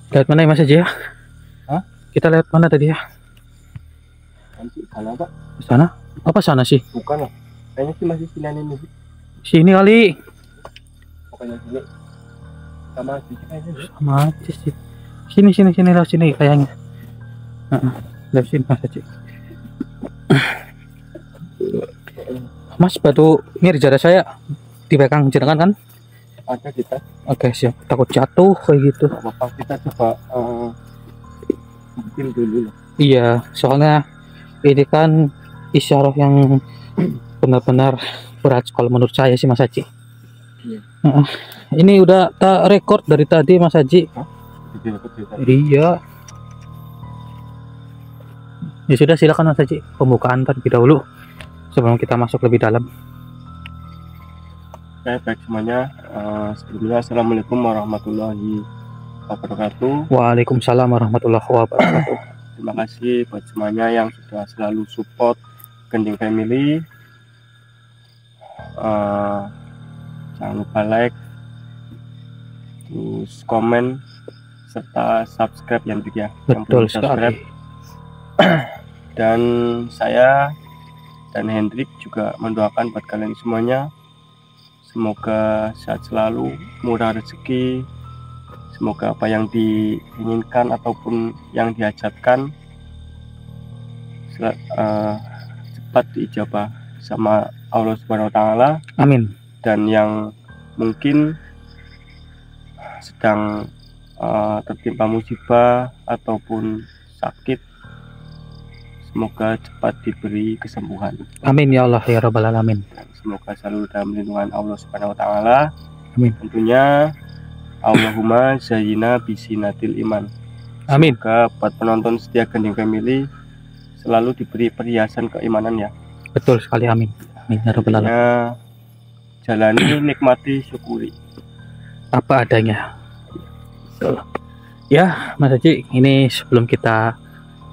Lihat mana ya Mas Haji ya? Hah? Kita lihat mana tadi ya? Nanti sana Pak. Sana? Apa sana sih? Bukan lah. Kayaknya sih masih sini ini sih. Sini kali. Pokoknya sini. Sama aja kayaknya. Sama aja sih. Sini lah sini kayaknya. Lihat sini Mas Haji. Mas, batu ini di jarak saya dipegang jenengan kan? Ada kita. Oke, siap. Takut jatuh kayak gitu. Bapak kita coba bikin dulu lah. Iya, soalnya ini kan isyarah yang benar-benar berat kalau menurut saya sih Mas Haji. Iya. Ini udah tak rekor dari tadi Mas Haji. Iya. Ya sudah, silakan Mas Haji, pembukaan terlebih dahulu sebelum kita masuk lebih dalam. Oke, baik semuanya. Sebelumnya assalamualaikum warahmatullahi wabarakatuh. Waalaikumsalam warahmatullahi wabarakatuh. Terima kasih buat semuanya yang sudah selalu support Gending Family. Jangan lupa like, terus komen, serta subscribe yang ya. Betul yang subscribe. sekali. Dan saya dan Hendrik juga mendoakan buat kalian semuanya, semoga sehat selalu, murah rezeki, semoga apa yang diinginkan ataupun yang dihajatkan cepat diijabah sama Allah Subhanahu wa Ta'ala. Amin. Dan yang mungkin sedang tertimpa musibah ataupun sakit, semoga cepat diberi kesembuhan. Amin ya Allah ya Rabbal Alamin. Dan semoga selalu dalam lindungan Allah Subhanahu wa Ta'ala. Amin. Tentunya Allahumma zayyina bisinatil iman. Amin. Semoga buat penonton setia Gending Family selalu diberi perhiasan keimanan ya. Betul sekali, amin. Amin ya Rabbal Alamin. Jalani, nikmati, syukuri. Apa adanya. Betul. Ya Mas Haji, ini sebelum kita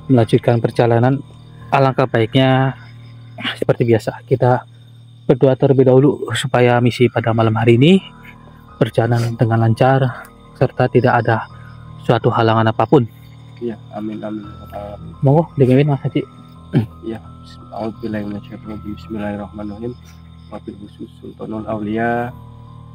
melanjutkan perjalanan, alangkah baiknya seperti biasa kita berdoa terlebih dahulu supaya misi pada malam hari ini berjalan dengan lancar serta tidak ada suatu halangan apapun. Iya, amin amin. Monggo dipimpin Mas Haji. Iya, bismillahirrahmanirrahim. Wabil khusus Sultanul Aulia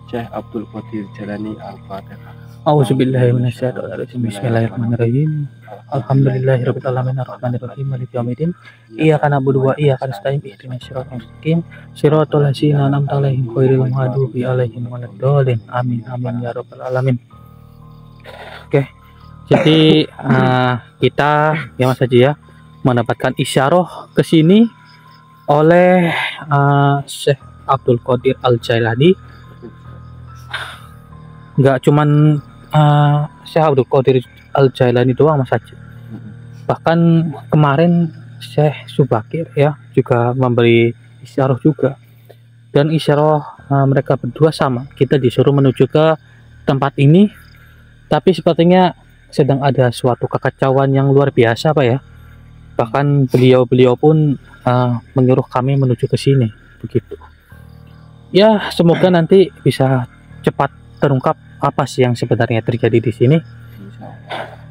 Syekh Abdul Qadir Jalani Al-Fatihah. A'udzubillahi minasyaitonirrajim. Bismillahirrahmanirrahim. Alhamdulillahirabbil alamin arrahmanirrahim maliki yaumiddin. Iyyaka na'budu wa iyyaka nasta'in ihdinas siratal mustaqim siratal ladzina an'amta 'alaihim ghairil maghdubi 'alaihim waladdallin. Amin amin ya rabbal alamin. Oke. Jadi kita ya Mas Haji ya mendapatkan isyarah ke sini oleh Syekh Abdul Qadir Al-Jailani. Nggak cuman Syekh Abdul Qadir Al-Jailani doang Mas Haji. Bahkan kemarin Syekh Subakir ya juga memberi isyarah juga. Dan isyarah mereka berdua sama. Kita disuruh menuju ke tempat ini, tapi sepertinya sedang ada suatu kekacauan yang luar biasa Pak ya. Bahkan beliau pun menyuruh kami menuju ke sini begitu. Ya, semoga nanti bisa cepat terungkap apa sih yang sebenarnya terjadi di sini.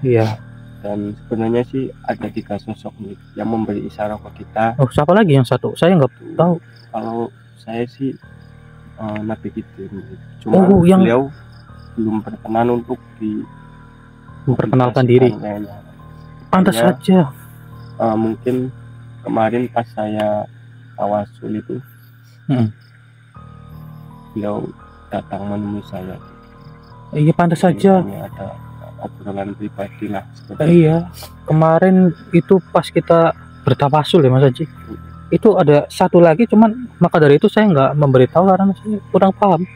Iya. Dan sebenarnya sih ada 3 sosok nih yang memberi isyarat ke kita. Oh, siapa lagi yang satu? Saya nggak tahu. Kalau saya sih Nabi Khidir. Cuma yang beliau belum berkenan untuk memperkenalkan diri. Pantas saja. Mungkin kemarin pas saya tawasul itu, beliau datang menemui saya. Iya, pantas saja. Ada obrolan pribadi lah. Iya, kemarin itu pas kita bertawasul ya Mas Haji. Itu ada satu lagi, cuman maka dari itu saya nggak memberitahu karena saya kurang paham.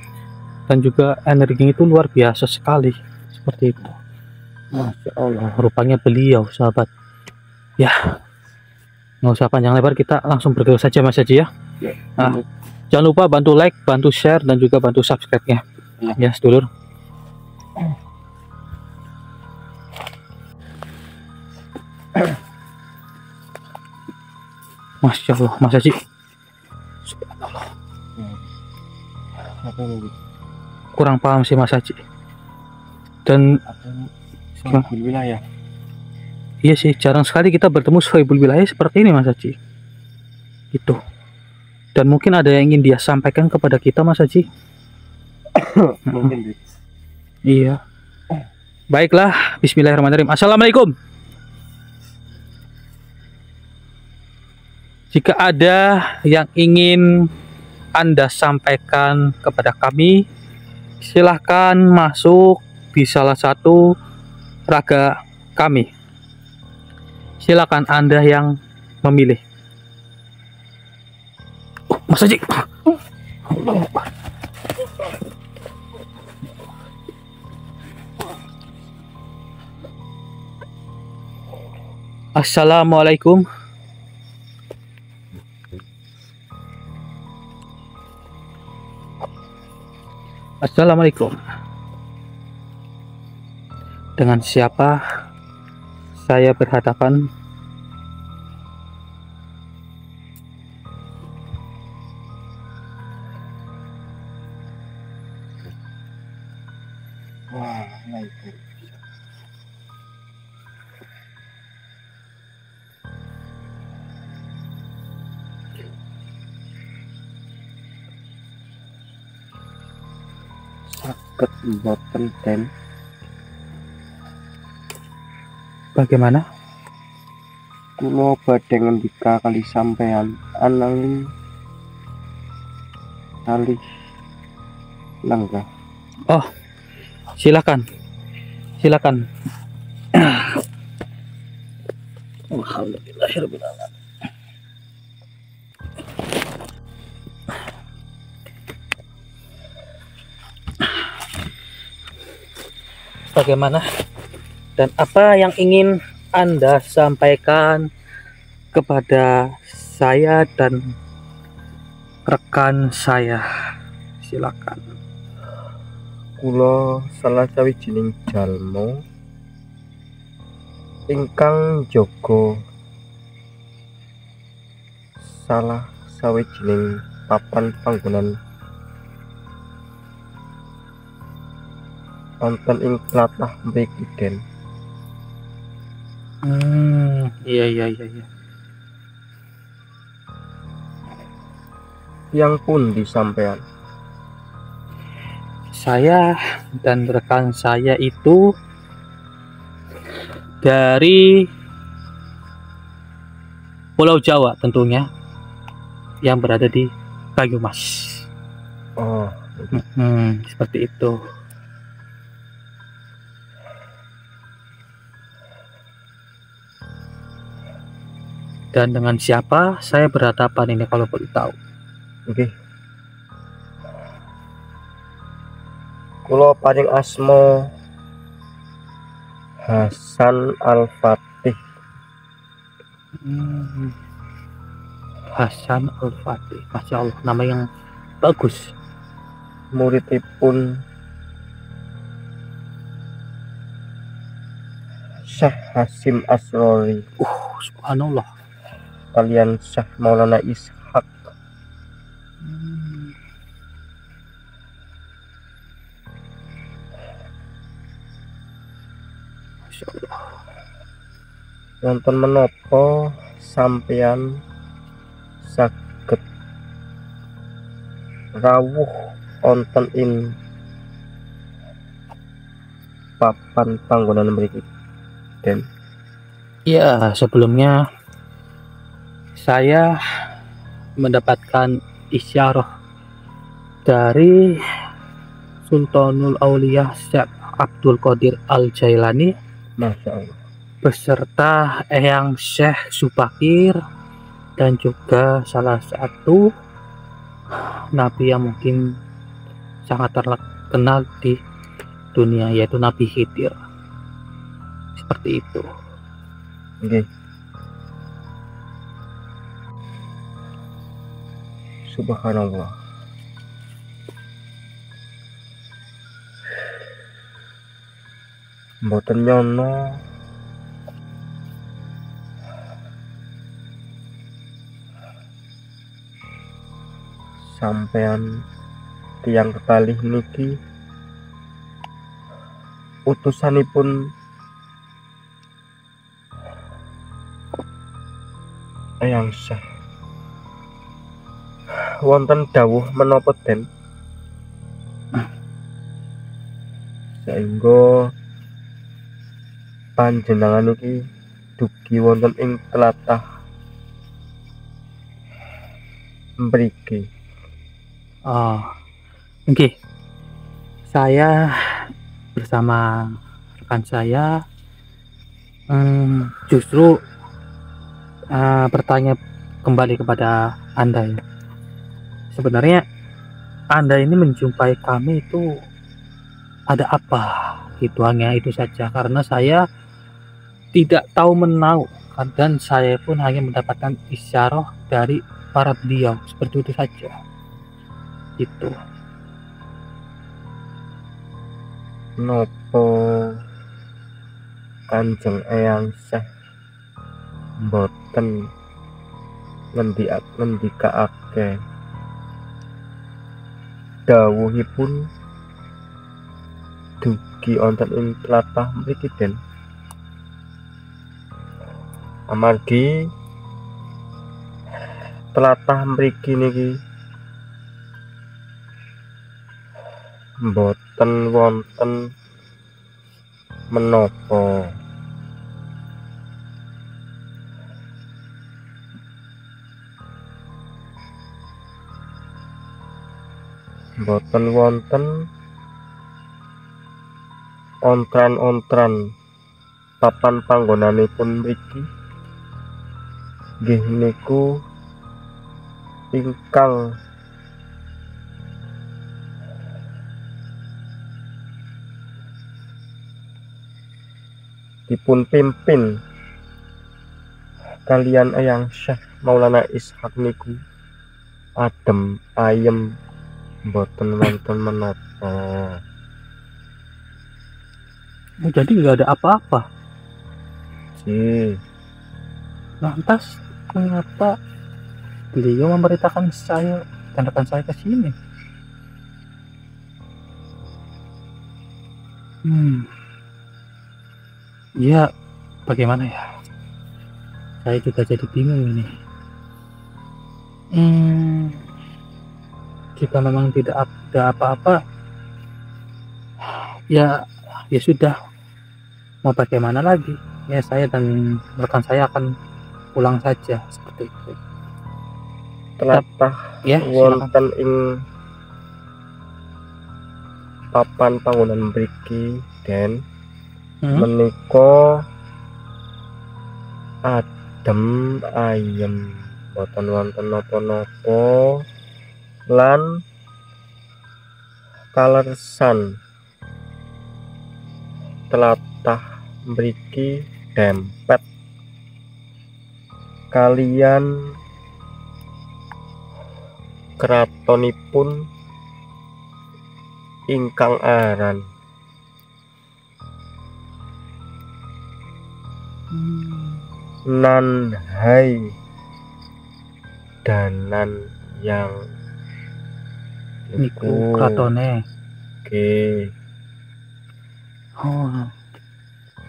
Dan juga energi itu luar biasa sekali seperti itu. Masya Allah, rupanya beliau sahabat. Ya, nggak usah panjang lebar, kita langsung bergerak saja Mas Haji ya. Jangan lupa bantu like, bantu share, dan juga bantu subscribe-nya. Ya sedulur. Masya Allah Mas Haji. Subhanallah. Kurang paham sih Mas Haji. Dan atau sohibul wilayah. iya sih, jarang sekali kita bertemu sohibul wilayah seperti ini Mas Haji. Itu. Dan mungkin ada yang ingin dia sampaikan kepada kita Mas Haji. Mungkin Dit. Iya. Baiklah, bismillahirrahmanirrahim. Assalamualaikum. Jika ada yang ingin Anda sampaikan kepada kami, silahkan masuk di salah satu raga kami. Silakan Anda yang memilih. Oh, Mas Haji. Assalamualaikum. Assalamualaikum. Dengan siapa saya berhadapan? Wah, nah itu. Saged mboten Den. Bagaimana? Kula badhe ngendika kali sampean ananging kali lenggah. Oh, silakan. Silakan. Alhamdulillahirrahmanirrahim. Bagaimana dan apa yang ingin Anda sampaikan kepada saya dan rekan saya? Silakan. Kula salah sawijining jalma ingkang jaga salah sawijining papan panggonan wonten ing tlatah mriki Den. Iya. Yang pundi sampean? Saya dan rekan saya itu dari Pulau Jawa tentunya, yang berada di Banyumas. Oh, Seperti itu. Dan dengan siapa saya berhadapan ini kalau boleh tahu? nggih. Kula paring asma Hasan Al-Fatih. Hasan Al-Fatih. Masya Allah, nama yang bagus. Muridipun Syekh Hasim Asrori Subhanallah. kalian Syekh Maulana Ishak. Masya Allah. Wonten menapa sampeyan saged rawuh wonten ing papan panggonan mriki Den? Ya, sebelumnya saya mendapatkan isyarah dari Sultanul Aulia Syekh Abdul Qadir Al-Jailani Masya Allah. beserta Eyang Syekh Subakir dan juga salah satu nabi yang mungkin sangat terkenal di dunia, yaitu Nabi Khidir. Seperti itu. Nggih. Subhanallah. Mboten nyono sampean tiang kekalih niki utusanipun Eyang Syekh wonten dawuh menapa Den saengga panjenengan iki dugi wonten ing tlatah mriki. Oh, oke. Saya bersama rekan saya justru bertanya kembali kepada Anda ya. Sebenarnya Anda ini menjumpai kami itu ada apa? Gitu, hanya itu saja. Karena saya tidak tahu menau dan saya pun hanya mendapatkan isyarah dari para beliau, seperti itu saja. Gitu. Nopo Kanjeng Eyang Syekh mboten ngendikake dawuhipun dugi wonten ing tlatah mriki Den amargi tlatah mriki niki mboten wonten menapa mboten wonten ontran-ontran papan panggonanipun mriki nggih niku ingkang dipun pimpin kalian Eyang Syekh Maulana Ishaq niku adem ayem mboten wonten menapa. Jadi nggak ada apa-apa. Ji, Lantas mengapa beliau memberitakan saya dan rekan saya ke sini? Ya, bagaimana ya? Saya juga jadi bingung ini. Jika memang tidak ada apa-apa, ya sudah. Mau bagaimana lagi? Ya saya dan rekan saya akan pulang saja seperti itu. tlatah Ya, wonten ing papan panggonan mriki Den menika adem ayem boten wonten napa-napa lan kalersan tlatah mriki dempet kalian kratonipun ingkang aran Nanhai Danan yang niku kratone. Oke. Oh.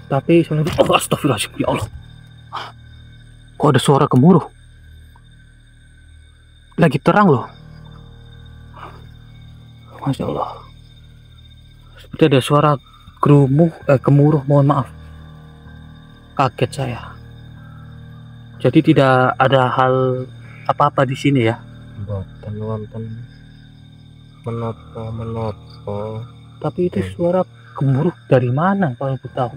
Tapi sebenarnya astagfirullahaladzim, ya Allah. Kok ada suara gemuruh? Lagi terang loh. Masya Allah. Seperti ada suara gemuruh, mohon maaf. Kaget saya. Jadi tidak ada hal apa-apa di sini ya? Mboten wonten menapa. Tapi itu suara gemuruh dari mana kalau aku tahu?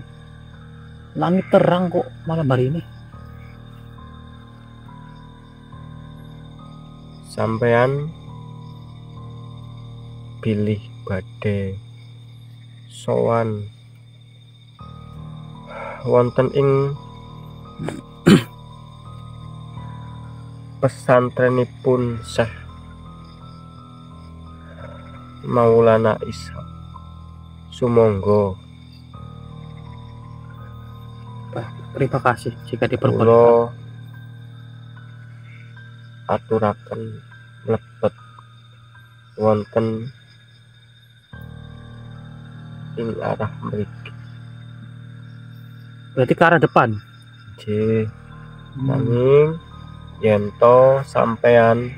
Langit terang kok malam hari ini. Sampean pilih badhe sowan wonten ing pesantrenipun Syekh Maulana Ishaq. Sumangga terima kasih jika kula diperbolehkan. aturaken mlebet wonten ing arah mriki. Berarti ke arah depan. Nggih. Nanging yen to sampean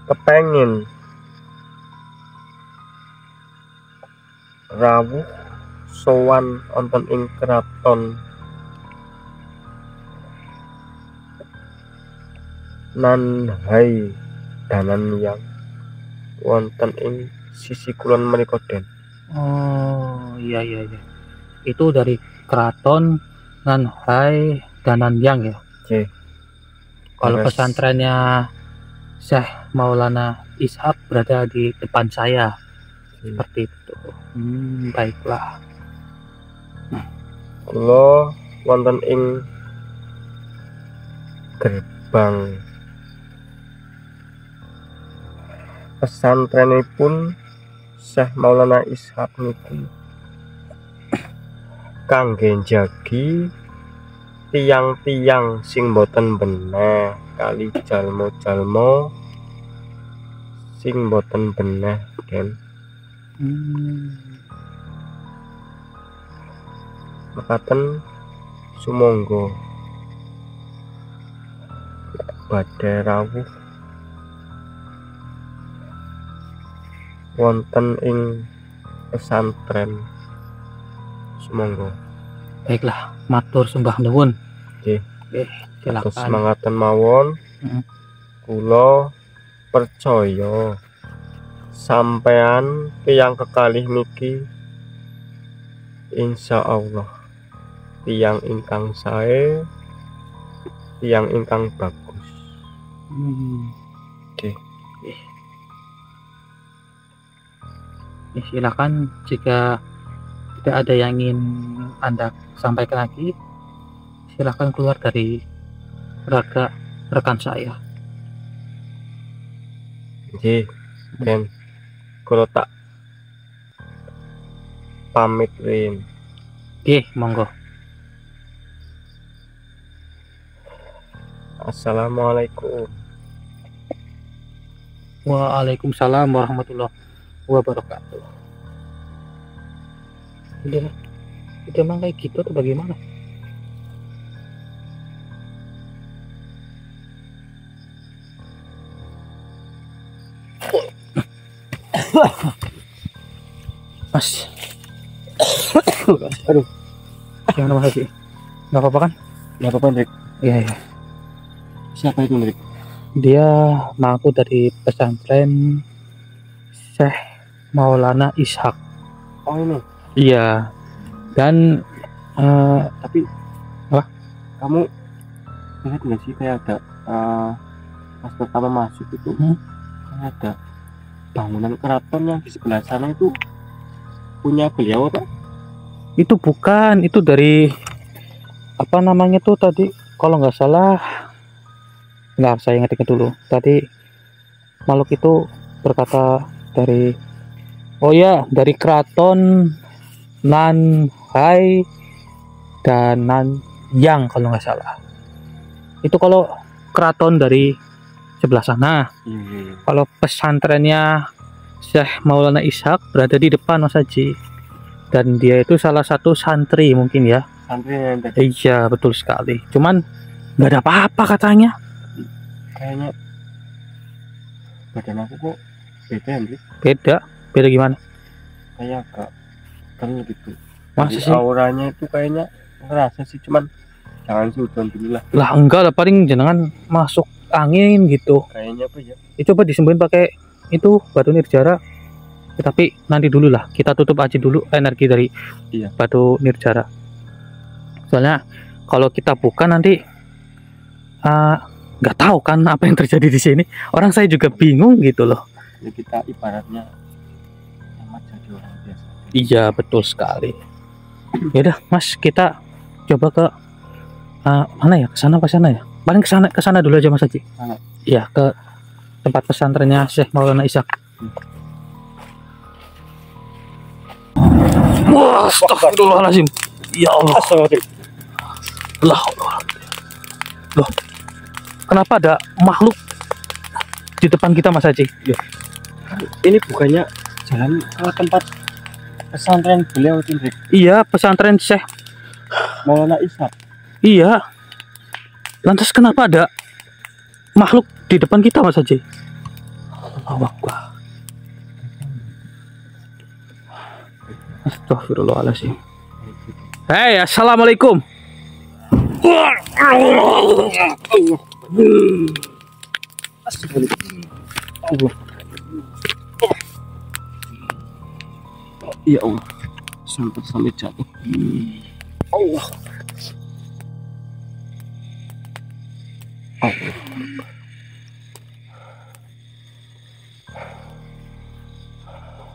kepengin rawuh sowan wonten ing keraton Nanhai Dananyang wonten ing sisi kulon menika Den. Oh iya. Itu dari keraton Nanhai Dananyang ya. Nggih. Kalau Terus. pesantrennya Syekh Maulana Ishak berada di depan saya. Seperti itu. Baiklah. Kula wonten ing gerbang pesantrenipun Syekh Maulana Ishak niki kangge njagi tiang-tiang sing boten beneh kali jalmo-jalmo sing boten beneh Den. Mekaten sumangga badhe rawuh wonten ing pesantren sumangga. Baiklah, matur sembah nuwun. Nggih. Silakan. Semangaten mawon. Kula percaya sampean tiyang kekalih niki insya Allah tiyang ingkang sae, tiyang ingkang bagus. Oke. Silakan, jika tidak ada yang ingin Anda sampaikan lagi, silakan keluar dari rekan saya. Nggih, Den. Kula tak pamit rin. Oke, monggo. Assalamualaikum. Waalaikumsalam warahmatullahi wabarakatuh. Udah emang kayak gitu atau bagaimana? Mas. Aduh. Gimana Mas Haji? Nggak apa-apa kan? Nggak apa-apa, Rik. Iya. Siapa itu, Rik? Dia mengaku dari pesantren Syekh Maulana Ishak. Oh, ini. Iya. Dan Tapi apa? Kamu lihat nggak sih kayak ada pas pertama masuk itu kayak ada bangunan keraton yang di sebelah sana itu punya beliau apa? Itu bukan, itu dari apa namanya tuh tadi, kalau nggak salah, nggak, saya ingat dulu. Tadi makhluk itu berkata dari, oh ya, dari keraton Nanhai dan Nanyang kalau nggak salah. Itu kalau keraton dari sebelah sana. Kalau pesantrennya Syekh Maulana Ishak berada di depan Mas Haji. Dan dia itu salah satu santri mungkin ya. Santri yang tadi. Iya, betul sekali. Cuman nggak ada apa-apa katanya. Kayaknya badan aku kok beda, Hendrik. Beda gimana? Kayak agak kenal gitu. Masa sih? Auranya itu kayaknya ngerasa sih, cuman jangan suudon dulu lah. Lah enggak lah, paling jenengan masuk angin gitu. Kayaknya apa ya? Coba disembuhin pakai itu batu nirjara. Tapi nanti dulu lah, kita tutup aja dulu energi dari batu nirjara. Soalnya kalau kita buka nanti nggak tahu kan apa yang terjadi di sini. Orang saya juga bingung gitu loh. Ya, kita ibaratnya amat jadi orang biasa. Iya, betul sekali. Ya udah Mas, kita coba ke mana ya? Ke sana apa sana ya? Paling ke sana dulu aja Mas Haji. Iya, ke tempat pesantrennya Syekh Maulana Ishak. Wah, astagfirullahaladzim. Ya Allah. Lah, loh, kenapa ada makhluk di depan kita Mas Haji? Ini bukannya jalan ke tempat pesantren beliau Hendrik. Iya, pesantren Syekh. Maulana Ishak. Iya. Lantas kenapa ada makhluk di depan kita, Mas Haji? Allahu Akbar. Astagfirullahaladzim. Hei, assalamualaikum. Allah. Ya Allah, sampai jatuh. Allah. Allah.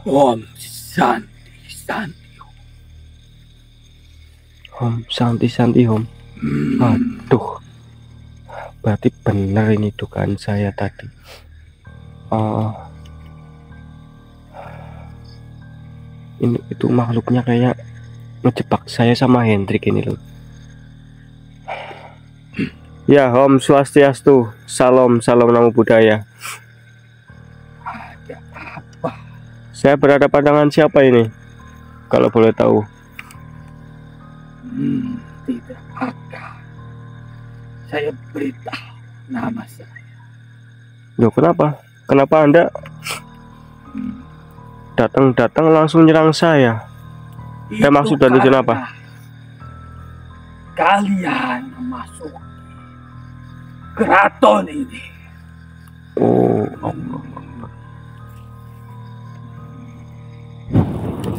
Om Santi Santi. Om Santi Om. Aduh, berarti benar ini dugaan saya tadi. Ini itu makhluknya kayak ngejebak saya sama Hendrik ini loh. Ya, Om Swastiastu, salam namo buddhaya. Ada apa? Saya berhadapan dengan siapa ini? Kalau boleh tahu. Tidak akan. Saya beritahu nama saya. Loh, kenapa? Kenapa Anda datang langsung nyerang saya? Itu maksud dan tujuan apa? Kalian masuk keraton ini. Oh,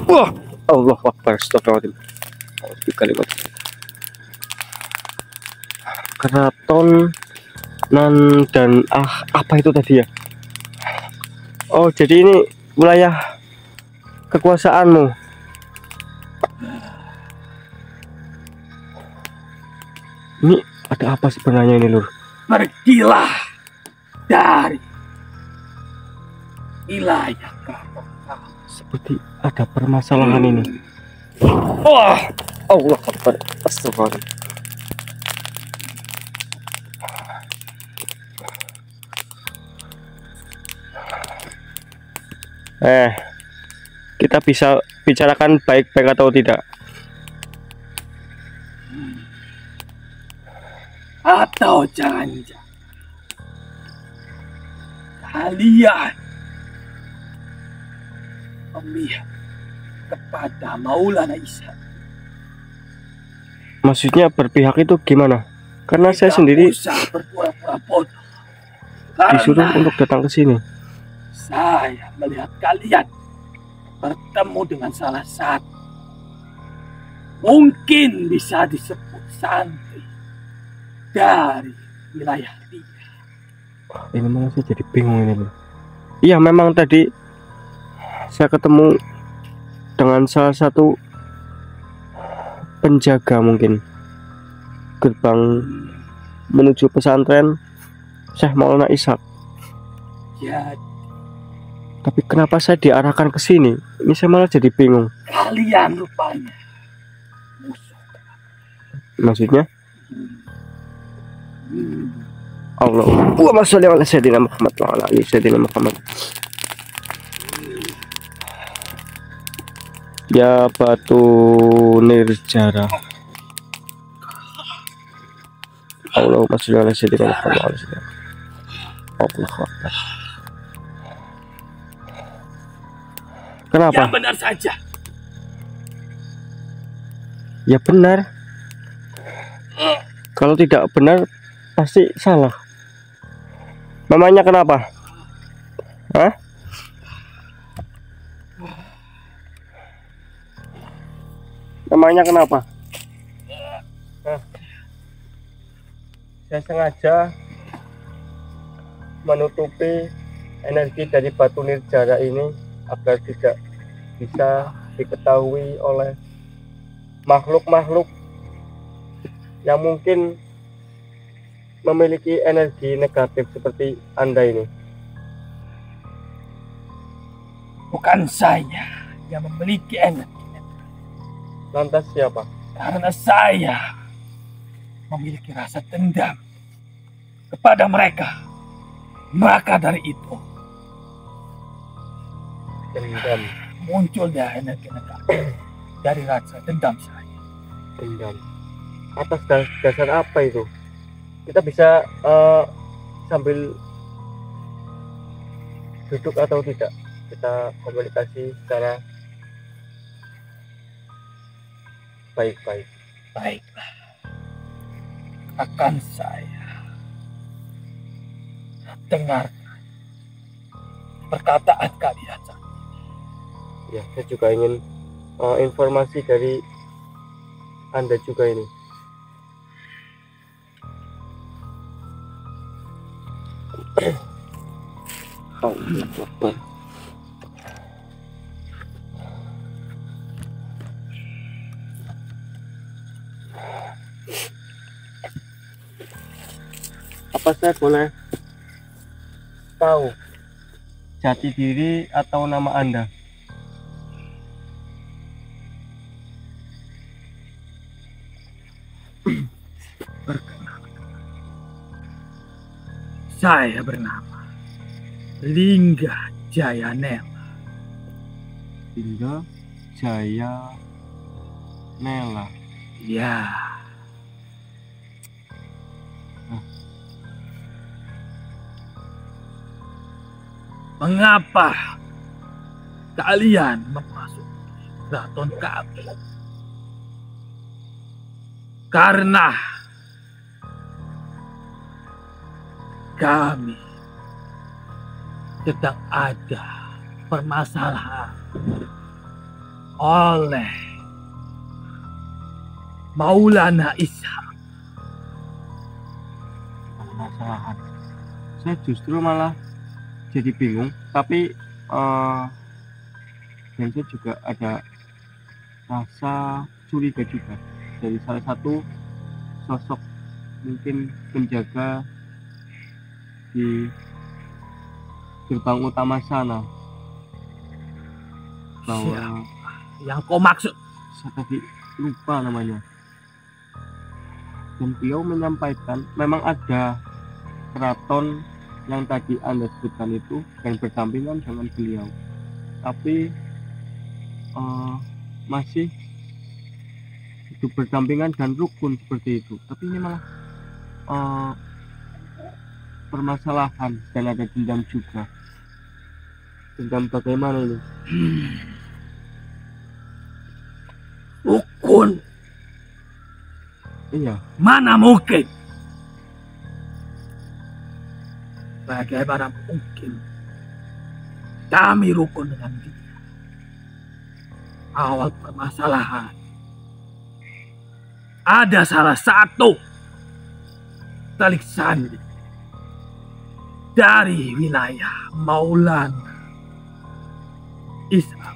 wah, Allah Akbar, astagfirullahaladzim. Kalimat keraton dan apa itu tadi ya? Oh, jadi ini wilayah kekuasaanmu. Ini ada apa sebenarnya ini, Lur? Pergilah dari wilayah keraton. Seperti ada permasalahan ini. Wah, Allah Akbar, astagfirullah. Kita bisa bicarakan baik-baik atau tidak? Atau jangan-jangan kalian memihak kepada Maulana Ishak. Maksudnya berpihak itu gimana? Karena saya sendiri usah berpura-pura bodoh. disuruh Karena untuk datang ke sini. saya melihat kalian bertemu dengan salah satu, mungkin bisa disebut santri dari wilayah dia. Ini malah saya jadi bingung ini, loh. Iya, memang tadi saya ketemu dengan salah satu penjaga mungkin gerbang menuju pesantren Syekh Maulana Ishak. Jadi Tapi kenapa saya diarahkan ke sini? Ini saya malah jadi bingung. kalian rupanya musuh. Maksudnya? Allahumma sholli ala sayyidina Muhammad wa ala ali sayyidina Muhammad. Ya batu nirjara. Allahumma sholli ala sayyidina Muhammad wa ala ali sayyidina Allahu Akbar. Kenapa? Yang benar saja. Ya benar. Kalau tidak benar pasti salah. Namanya kenapa? Hah? Namanya kenapa? Saya sengaja menutupi energi dari batu nirjara ini agar tidak bisa diketahui oleh makhluk-makhluk yang mungkin memiliki energi negatif seperti Anda ini. Bukan saya yang memiliki energi, Lantas siapa? karena saya memiliki rasa dendam kepada mereka. Maka dari itu Dendam. munculnya energi negatif dari rasa dendam saya. Dendam. Atas dasar apa itu? Kita bisa sambil duduk atau tidak? Kita komunikasi secara baik-baik. Baiklah, akan saya dengarkan perkataan kalian. Ya, saya juga ingin informasi dari Anda juga ini. Allahu Akbar. Apa saya boleh tahu jati diri atau nama Anda? Saya bernama Lingga Jayanela. Lingga Jaya Nela. Ya, mengapa kalian memasuki keraton kami? Karena kami sedang ada permasalahan oleh Maulana Ishak. Permasalahan. Saya justru malah jadi bingung, tapi dan saya juga ada rasa curiga juga dari salah satu sosok mungkin penjaga di gerbang utama sana, bahwa Siapa yang kau maksud? saya tadi lupa namanya, dan beliau menyampaikan memang ada keraton yang tadi Anda sebutkan itu dan berdampingan dengan beliau, tapi masih hidup berdampingan dan rukun seperti itu. Tapi ini malah permasalahan dan ada dendam juga. Dendam bagaimana ini? Rukun? Iya. Mana mungkin? Bagaimana mungkin kami rukun dengan dia? Awal permasalahan ada salah satu telik sandi dari wilayah Maulana Ishak.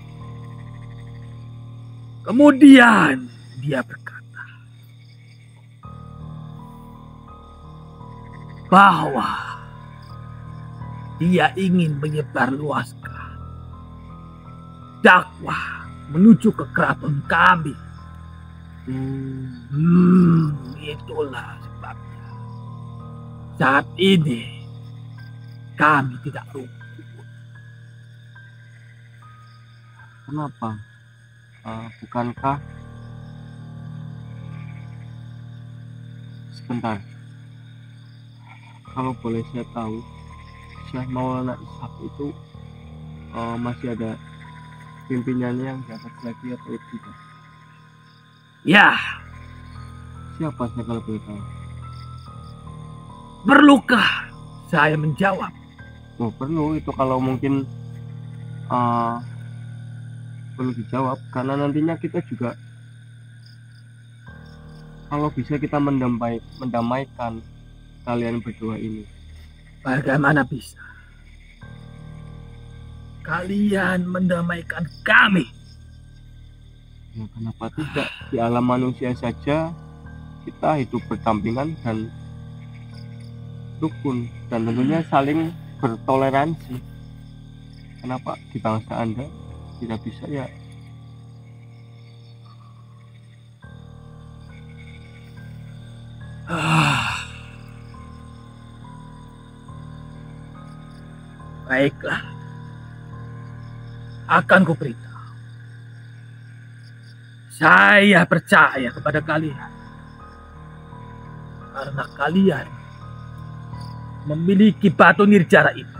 Kemudian dia berkata bahwa dia ingin menyebarluaskan dakwah menuju ke keraton kami. Itulah sebabnya saat ini kami tidak rukun. Kenapa? Bukankah sebentar, kalau boleh saya tahu, Syekh Maulana Ishak itu masih ada pimpinannya yang di atas lagi atau tidak? Ya, Siapa saya kalau boleh tahu? perlukah saya menjawab? Oh, perlu itu kalau mungkin perlu dijawab, karena nantinya kita juga kalau bisa kita mendamaikan kalian berdua ini. Bagaimana bisa kalian mendamaikan kami? Ya, kenapa tidak? Di alam manusia saja kita hidup berdampingan dan rukun dan tentunya saling bertoleransi. Kenapa di bangsa Anda tidak bisa ya? Baiklah, akan kuberitahu. Saya percaya kepada kalian karena kalian memiliki batu nirjara itu.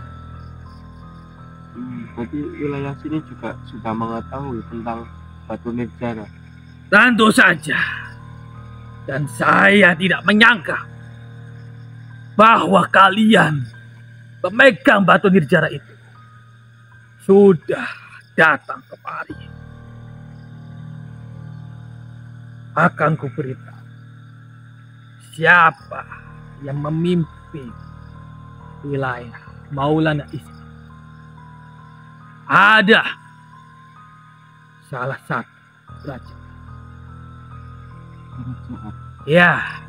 Berarti wilayah sini juga sudah mengetahui tentang batu nirjara. Tentu saja. Dan saya tidak menyangka bahwa kalian pemegang batu nirjara itu sudah datang kemari. Akan kuberitahu siapa yang memimpin wilayah Maulana Isa. Ada salah satu raja. Ya,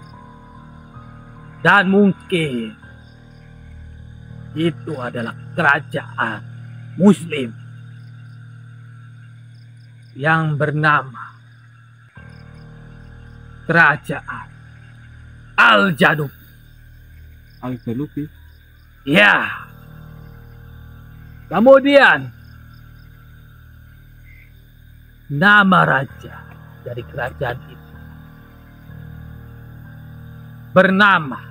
dan mungkin itu adalah kerajaan Muslim yang bernama Kerajaan Al-Janub. Al-Janubi? Ya. Kemudian nama raja dari kerajaan itu bernama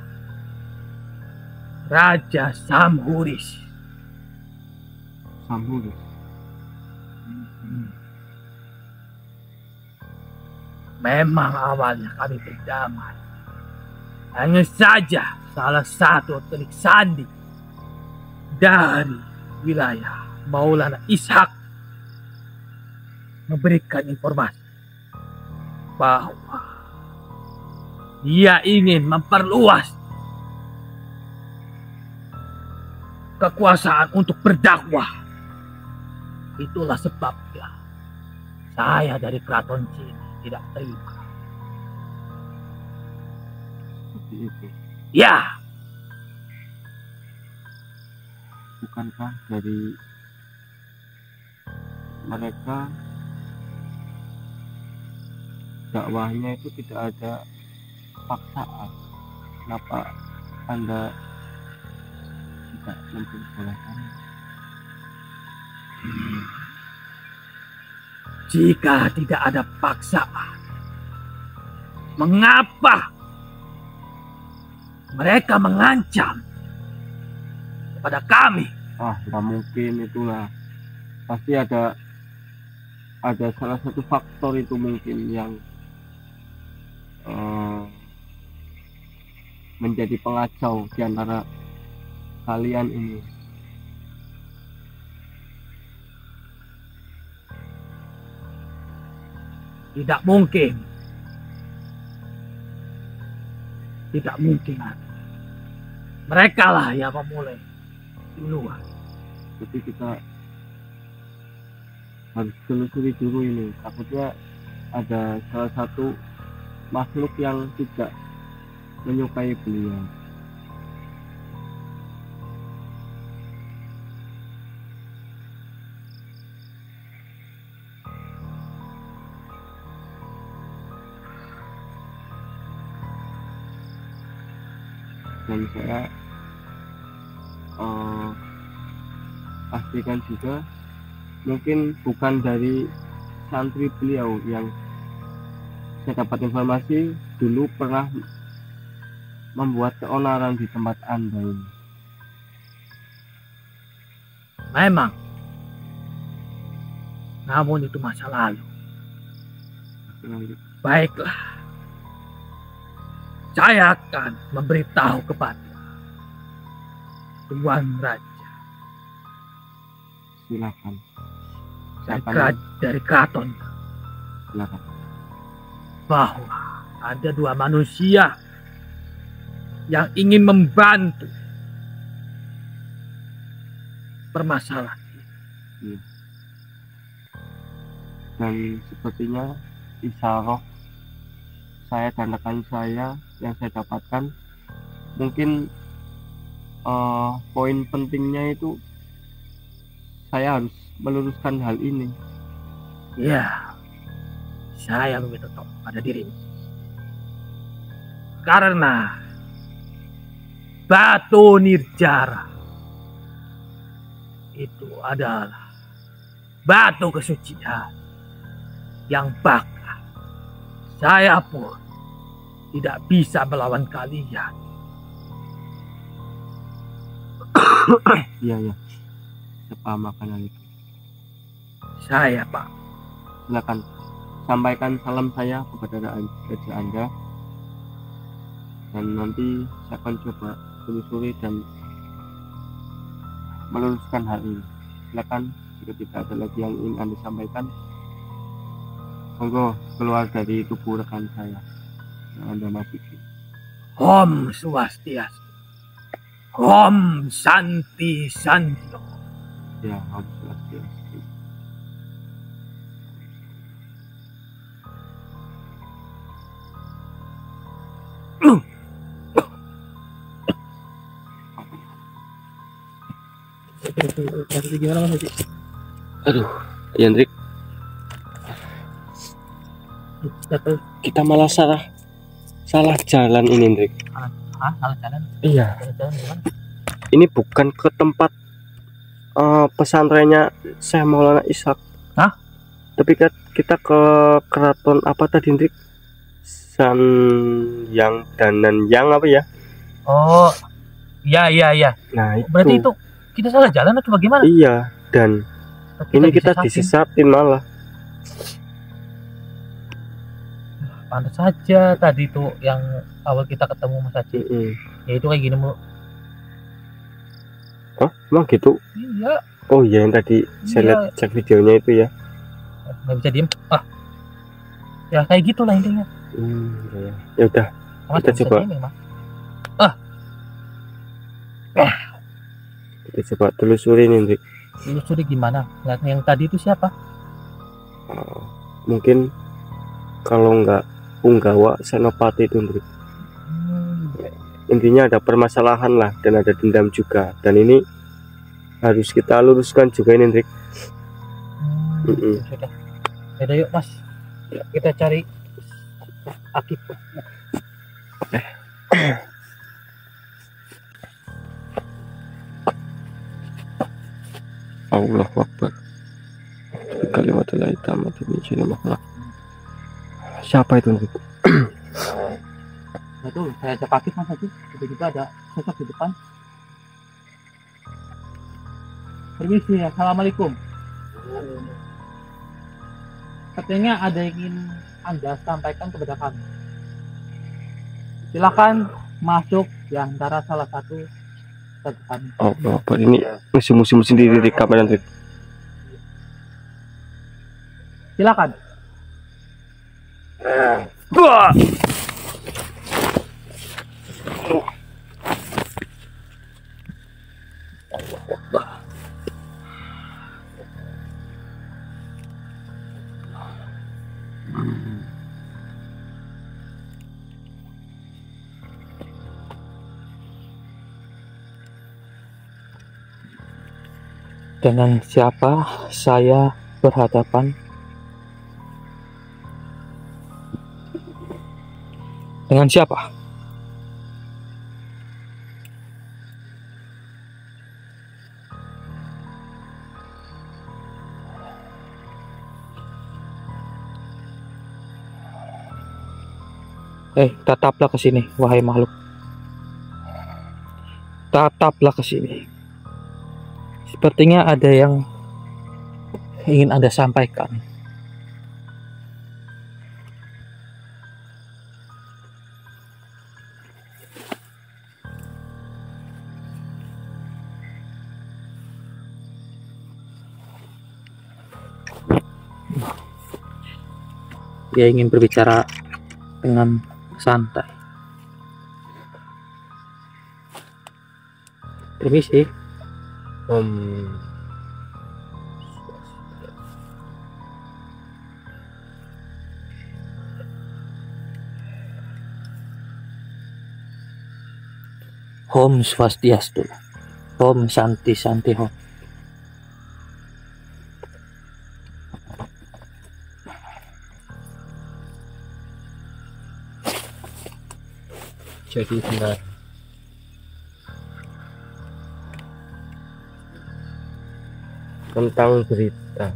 Raja Samhuris. Samhuris. Memang awalnya kami berdamai. Hanya saja salah satu telik sandi dari wilayah Maulana Ishak memberikan informasi bahwa dia ingin memperluas kekuasaan untuk berdakwah. Itulah sebabnya saya dari keraton sini tidak terima. Seperti itu. Ya. Bukankah dari mereka dakwahnya itu tidak ada paksaan? Kenapa Anda tidak memperbolehkan? Jika tidak ada paksaan, mengapa mereka mengancam kepada kami? Nggak mungkin, itulah pasti ada salah satu faktor itu mungkin yang menjadi pengacau di antara kalian ini. Tidak mungkin. Tidak mungkin. Mereka lah yang memulai duluan. Jadi kita harus telusuri dulu ini. Takutnya ada salah satu makhluk yang tidak menyukai beliau. Dan saya pastikan juga mungkin bukan dari santri beliau yang saya dapat informasi dulu pernah membuat keonaran di tempat Anda ini. Memang. Namun itu masa lalu. Baiklah. Saya akan memberitahu kepada Tuan Raja. Silakan. Dari keraton. Silakan. Bahwa ada dua manusia yang ingin membantu permasalahan ini. Dan sepertinya isyarah saya dan rekan saya yang saya dapatkan mungkin poin pentingnya itu saya harus meluruskan hal ini. Ya, saya meminta tolong pada dirimu karena batu nirjara itu adalah batu kesucian yang bakal Saya pun tidak bisa melawan kalian. Iya, iya. Saya paham akan hal itu. Saya, Pak. Silakan sampaikan salam saya kepada raja Anda, dan nanti saya akan coba telusuri dan meluruskan hal ini. Silakan, jika tidak ada lagi yang ingin Anda sampaikan, monggo keluar dari tubuh rekan saya yang Anda masuki. Om Swastiastu. Om Santi Santo. Ya, Om Swastiastu. Gimana Mas Haji? Aduh, Yandrik, kita malah salah jalan ini, Yandrik. Salah jalan? Iya. Salah jalan gimana? Ini bukan ke tempat pesantrennya Syekh Maulana Ishak. Hah? Tapi kita ke keraton apa tadi, Yandrik? San yang Danan yang apa ya? Oh, iya. Nah, itu. Berarti itu kita salah jalan atau bagaimana? Iya, dan ini kita disesatin malah. Pantas saja tadi tuh yang awal kita ketemu Mas Haji. Ya itu kayak gini mulu. Oh, emang gitu? Iya. Oh iya, yang tadi saya lihat cek videonya itu ya. Nggak bisa diem. Ya kayak gitulah intinya. Ya. Ya udah, kita coba. Kita coba telusuri nih, Hendrik. Telusuri gimana? Yang tadi itu siapa? Mungkin kalau nggak Punggawa Senopati itu, Hendrik. Intinya ada permasalahan lah, dan ada dendam juga, dan ini harus kita luruskan juga ini, Hendrik. Sudah. Yaudah yuk Mas, kita cari Akib. Allahu Akbar. Kalimat la ilaha illallah. Siapa itu, Hendrik? Nah, tuh saya ajak Akib Mas Haji, tiba-tiba ada sosok di depan. Permisi, assalamualaikum. Katanya ada yang ingin Anda sampaikan kepada kami. Silakan masuk di antara salah satu kami. Oh, Bapak, ini musim-musim sendiri di kamar, Hendrik. Silakan. Dengan siapa saya berhadapan? Dengan siapa? Tataplah ke sini, wahai makhluk. Tataplah ke sini. Sepertinya ada yang ingin Anda sampaikan. Dia ingin berbicara dengan santai. Permisi. Om Swastiastu. Om Santi Santi Om. Jadi benar. Tentang berita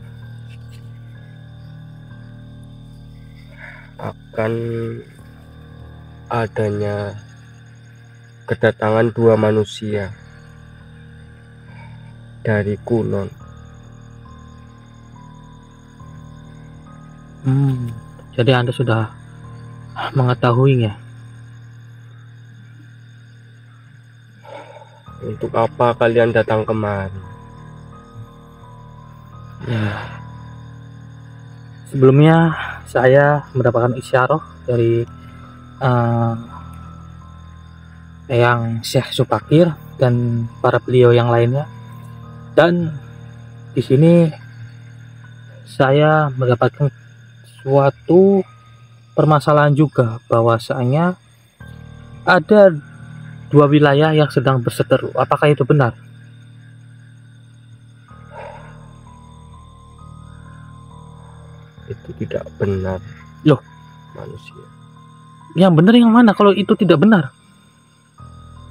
akan adanya kedatangan dua manusia dari Kulon. Jadi Anda sudah mengetahuinya. Untuk apa kalian datang kemari? Ya. Sebelumnya saya mendapatkan isyarah dari yang Syekh Subakir dan para beliau yang lainnya. Dan di sini saya mendapatkan suatu permasalahan juga, bahwasanya ada dua wilayah yang sedang berseteru. Apakah itu benar? Itu tidak benar. Loh, manusia. Yang benar yang mana kalau itu tidak benar?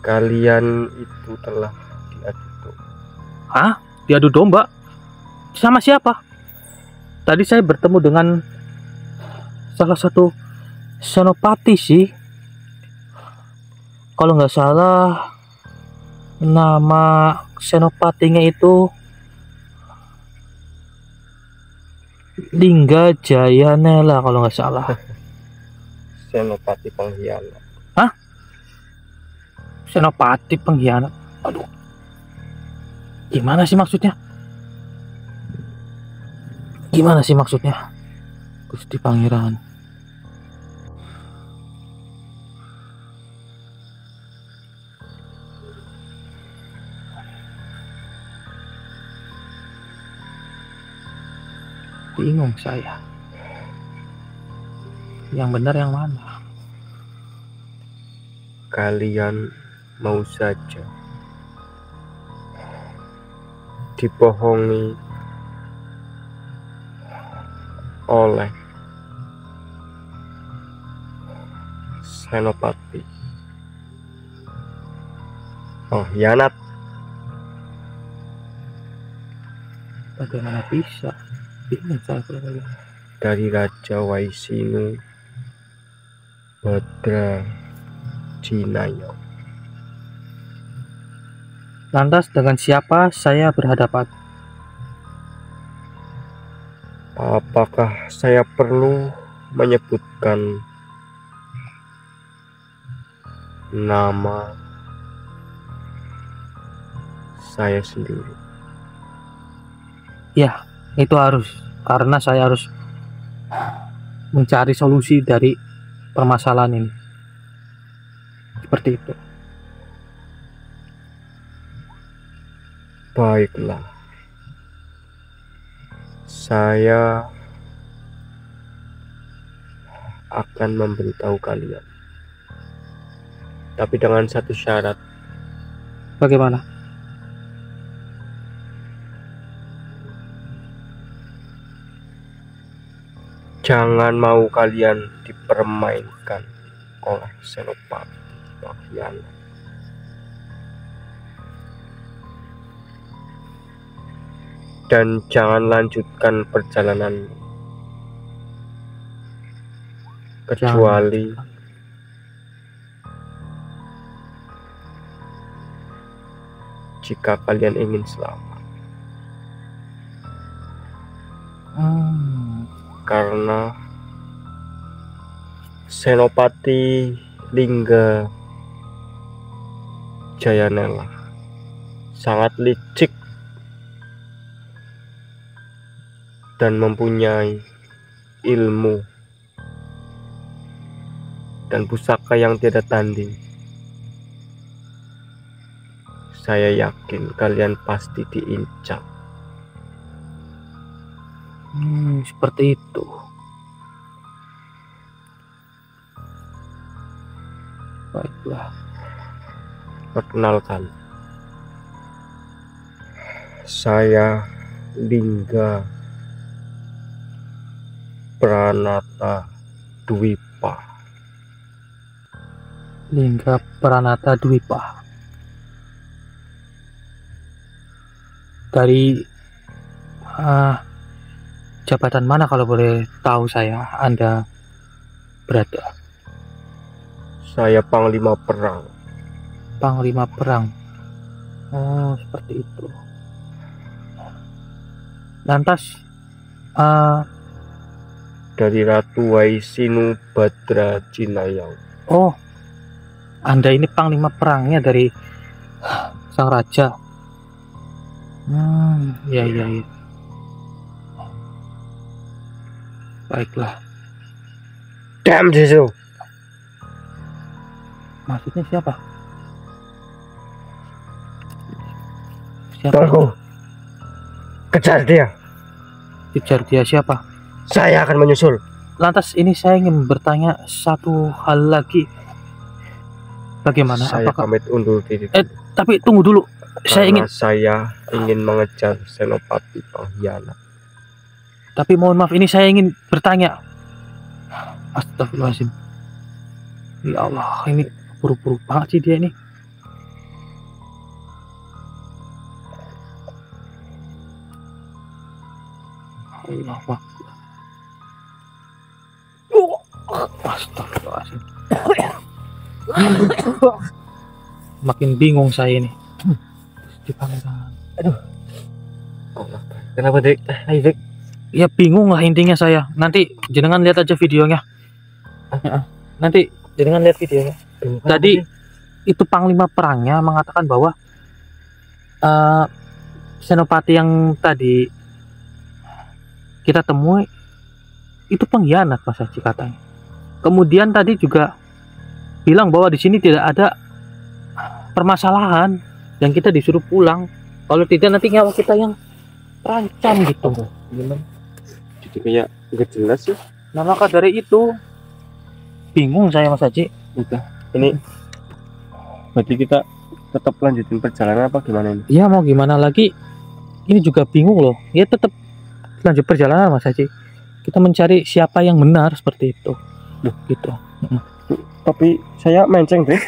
Kalian itu telah diadu. Hah? Diadu domba? Sama siapa? Tadi saya bertemu dengan salah satu senopati sih. Kalau nggak salah nama senopatinya itu Lingga Jayanela kalau nggak salah. Senopati pengkhianat. Hah? Senopati pengkhianat? Aduh, gimana sih maksudnya? Gimana sih maksudnya, Gusti Pangeran? Bingung saya. Yang benar yang mana? Kalian mau saja dibohongi oleh senopati pengkhianat. Bagaimana bisa? Bingung saya kalau begini. Dari Raja Waisinu Badra Jinayong. Lantas dengan siapa saya berhadapan? Apakah saya perlu menyebutkan nama saya sendiri? Ya, itu harus, karena saya harus mencari solusi dari permasalahan ini. Seperti itu. Baiklah, saya akan memberitahu kalian, tapi dengan satu syarat. Bagaimana? Jangan mau kalian dipermainkan oleh senopati pengkhianat. Dan jangan lanjutkan perjalanan kecuali jika kalian ingin selamat. Karena Senopati Lingga Jayanela sangat licik dan mempunyai ilmu dan pusaka yang tiada tanding. Saya yakin kalian pasti diincar. Seperti itu. Baiklah. Perkenalkan, saya Lingga Pranata Dwipa. Lingga Pranata Dwipa. Dari jabatan mana kalau boleh tahu saya? Anda berada? Saya panglima perang. Panglima perang. Oh, seperti itu. Lantas, Dari Ratu Waisinu Badra Jinayang. oh, Anda ini panglima perangnya dari sang raja. Ya, ya, ya. Baiklah. Damn Jesu. Maksudnya siapa? Siapa? Tunggu. Kejar dia. Kejar dia siapa? Saya akan menyusul. Lantas ini saya ingin bertanya satu hal lagi. Bagaimana? Saya Apakah? pamit undur diri. Tapi tunggu dulu. Karena saya ingin mengejar Senopati pengkhianat. Tapi mohon maaf, ini saya ingin bertanya. Astagfirullahaladzim. Ya Allah, ini buru-buru banget sih dia ini. Allah Akbar. Astagfirullahaladzim. Makin bingung saya ini. Di pangeran. Aduh. Allah. Kenapa Dik? Ayo Dik. Ya bingung lah intinya saya. Nanti jenengan lihat aja videonya. Nanti jenengan lihat videonya. Tadi itu panglima perangnya mengatakan bahwa senopati yang tadi kita temui itu pengkhianat, Mas Haji katanya. Kemudian tadi juga bilang bahwa di sini tidak ada permasalahan dan kita disuruh pulang. Kalau tidak nanti nyawa kita yang terancam gitu. Gimana? Jadi kayak nggak jelas ya. Nah maka dari itu bingung saya, Mas Haji. Udah. Ini berarti kita tetap lanjutin perjalanan apa gimana ini? Ya mau gimana lagi? Ini juga bingung loh. Ya tetap lanjut perjalanan, Mas Haji. Kita mencari siapa yang benar seperti itu. Duh. Gitu. Tapi saya menceng deh.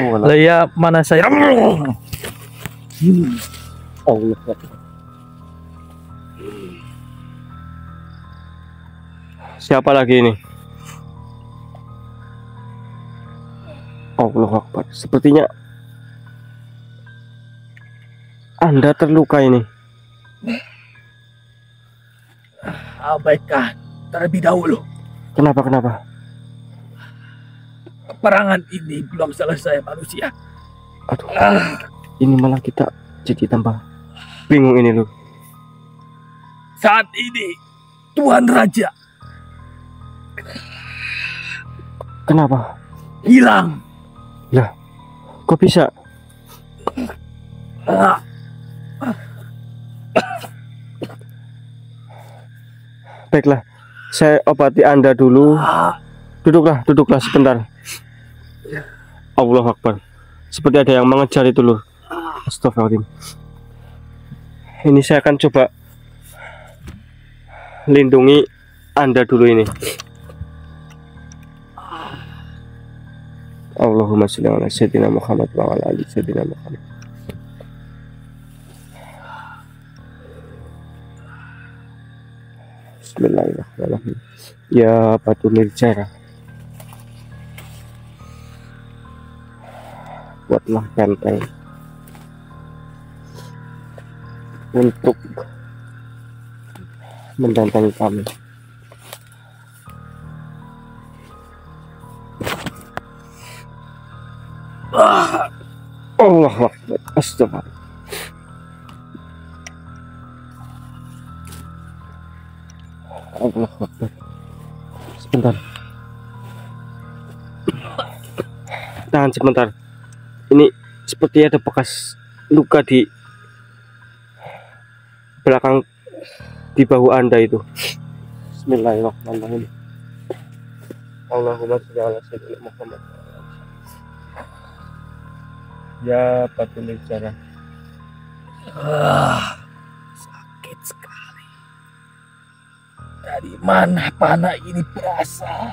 Oh, Lah ya mana saya? Allah. Siapa lagi ini? Allah Akbar. Sepertinya Anda terluka ini. Abaikan terlebih dahulu. Kenapa? Peperangan ini belum selesai, manusia. Aduh. Ini malah kita jadi tambah bingung ini loh. Saat ini Tuan Raja Kenapa? hilang. Lah, kok bisa? Ah, Baiklah, saya obati Anda dulu. Duduklah sebentar. Allah Akbar. Seperti ada yang mengejar itu loh. Astagfirullahaladzim. Ini saya akan coba lindungi Anda dulu ini. Allahumma sholli ala sayyidina Muhammad wa ala ali sayyidina Muhammad. Bismillahirrahmanirrahim. Ya Batu Nirjara, buatlah benteng untuk membentengi kami. Allah Akbar. Astagfirullah. Allah Akbar. Sebentar. Tahan sebentar. Ini seperti ada bekas luka di belakang, di bahu Anda itu. Bismillahirrahmanirrahim. Allahumma sholli ala sayyidina Muhammad. Ya Batu Nirjara. sakit sekali. Dari mana panah ini berasal?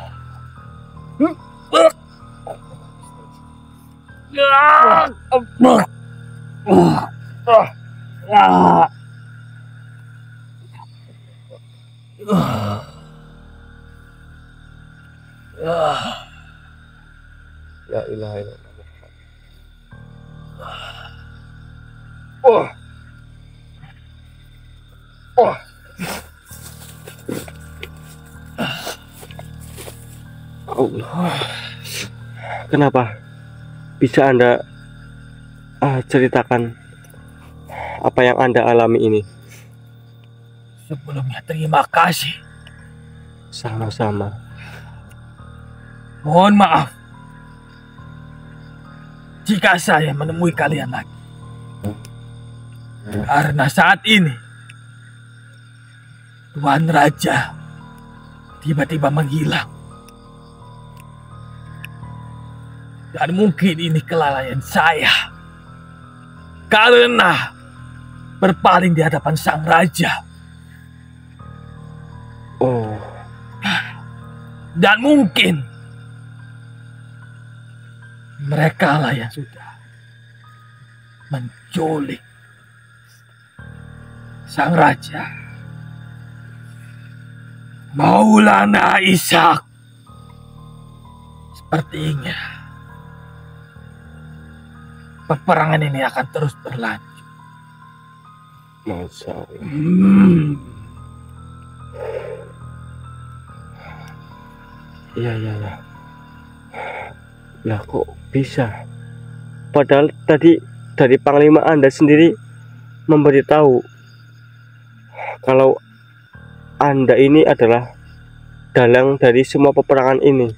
La ilaha illallah. Oh. Oh. Allah. Kenapa? Bisa Anda ceritakan apa yang Anda alami ini? Sebelumnya terima kasih. Sama-sama. Mohon maaf jika saya menemui kalian lagi. Karena saat ini Tuan Raja tiba-tiba menghilang. Dan mungkin ini kelalaian saya. Karena berpaling di hadapan sang raja. Oh. Dan mungkin mereka lah yang sudah menculik sang raja Maulana Ishak. Sepertinya peperangan ini akan terus berlanjut. Masya Allah. Iya. Lah kok bisa? Padahal tadi dari Panglima Anda sendiri memberitahu kalau Anda ini adalah dalang dari semua peperangan ini.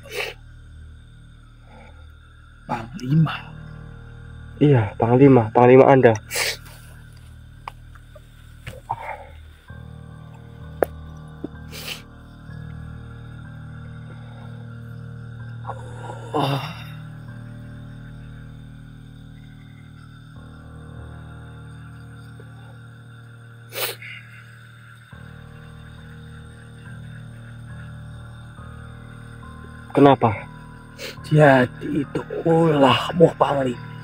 Panglima. Iya, Panglima Anda. Oh. Kenapa? Jadi itu ulahmu, Panglima.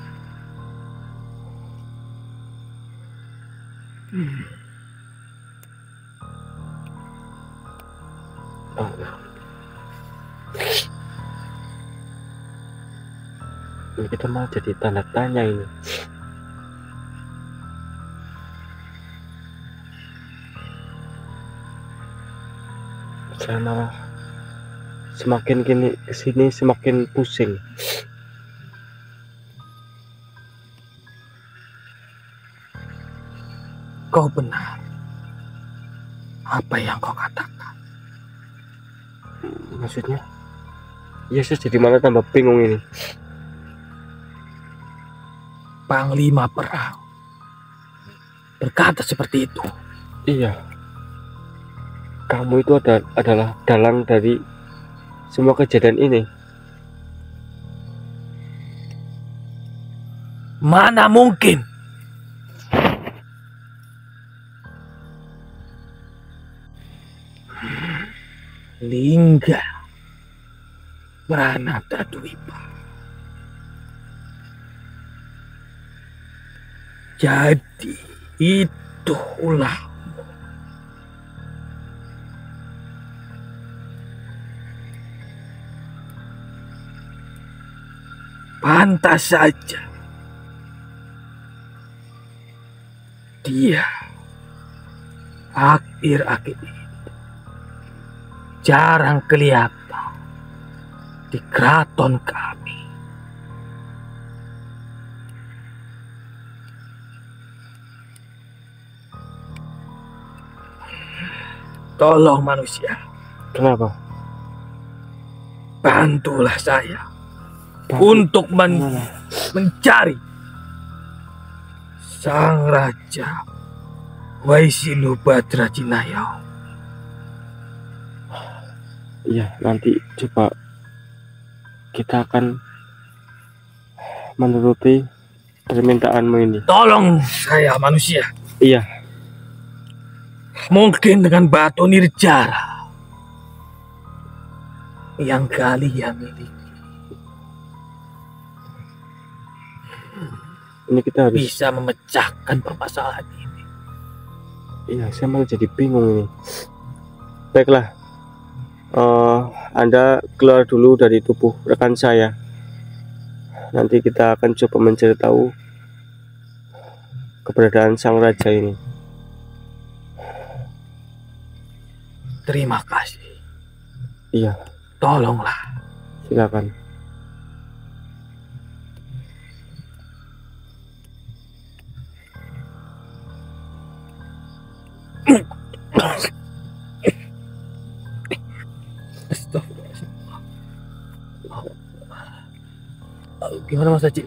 Ini kita malah jadi tanda tanya ini. Saya malah semakin kesini semakin pusing. Kau benar. Apa yang kau katakan? Maksudnya? Yesus jadi mana tambah bingung ini. Panglima perang berkata seperti itu. Iya. Kamu itu adalah dalang dari semua kejadian ini. Mana mungkin? Lingga Pranata Dwipa. Jadi itu ulahmu. Pantas saja dia akhir-akhir ini jarang kelihatan di keraton kami. Tolong manusia. Kenapa? Bantulah saya untuk mencari sang raja Waisinu Badrajinayau. Iya, nanti coba kita akan menuruti permintaanmu ini. Tolong saya manusia. Iya. Mungkin dengan batu nirjara yang kalian miliki, ini kita harus bisa memecahkan permasalahan ini. Iya, saya malah jadi bingung ini. Baiklah, Anda keluar dulu dari tubuh rekan saya. Nanti kita akan coba mencari tahu keberadaan sang raja ini. Terima kasih. Iya, Tolonglah. silakan. Astagfirullahaladzim. Gimana Mas Haji?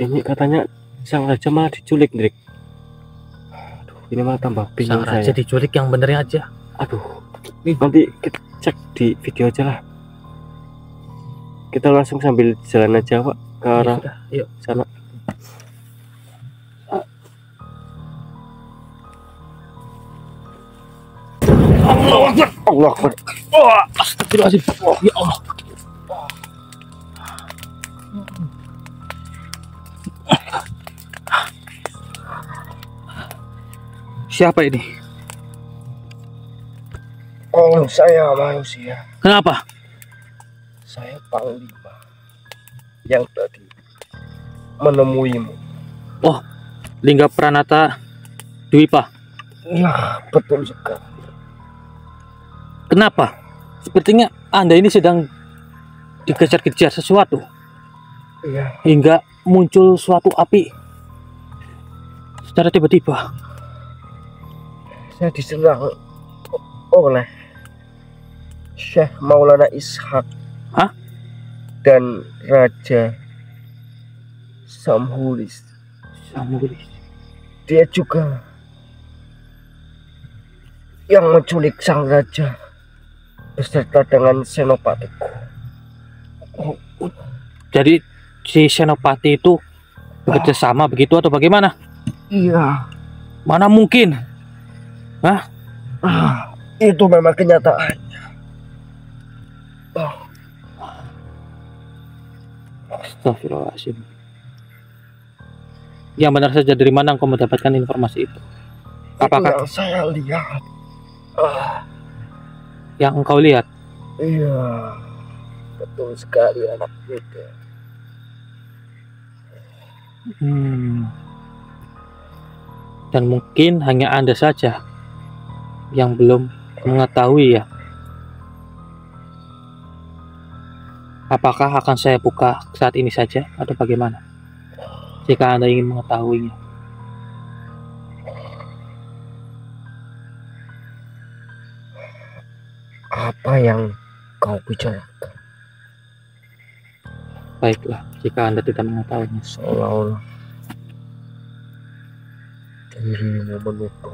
Ini katanya sang raja malah diculik, Drik. Aduh, ini malah tambah bingung Sang raja saya. diculik, yang benernya aja. Aduh, nanti kita cek di video aja lah. Kita langsung sambil jalan aja, Pak, ke Ya arah sudah, yuk. sana. Allah Akbar. Astagfirullahaladzim. Ya Allah. Siapa ini? Oh, saya manusia. Kenapa? Saya Panglima yang tadi menemuimu. Oh, Lingga Pranata Dwipa. Ya, betul sekali. Kenapa? Sepertinya Anda ini sedang dikejar-kejar sesuatu Iya, hingga muncul suatu api secara tiba-tiba. saya diserang oleh Syekh Maulana Ishak. Hah? Dan Raja Samhulis. Dia juga yang menculik sang raja beserta dengan senopatiku. Jadi si Senopati itu bekerja sama begitu atau bagaimana? Iya, Mana mungkin? Hah? itu memang kenyataannya. Astagfirullahaladzim. Yang benar saja, dari mana engkau mendapatkan informasi itu? Apakah Itu yang saya lihat? yang engkau lihat? Iya, betul sekali anak muda. Dan mungkin hanya Anda saja yang belum mengetahui ya. Apakah akan saya buka saat ini saja atau bagaimana? Jika Anda ingin mengetahuinya. Apa yang kau bicarakan? Baiklah, jika Anda tidak mengetahuinya. Seolah-olah dirimu menuduhku.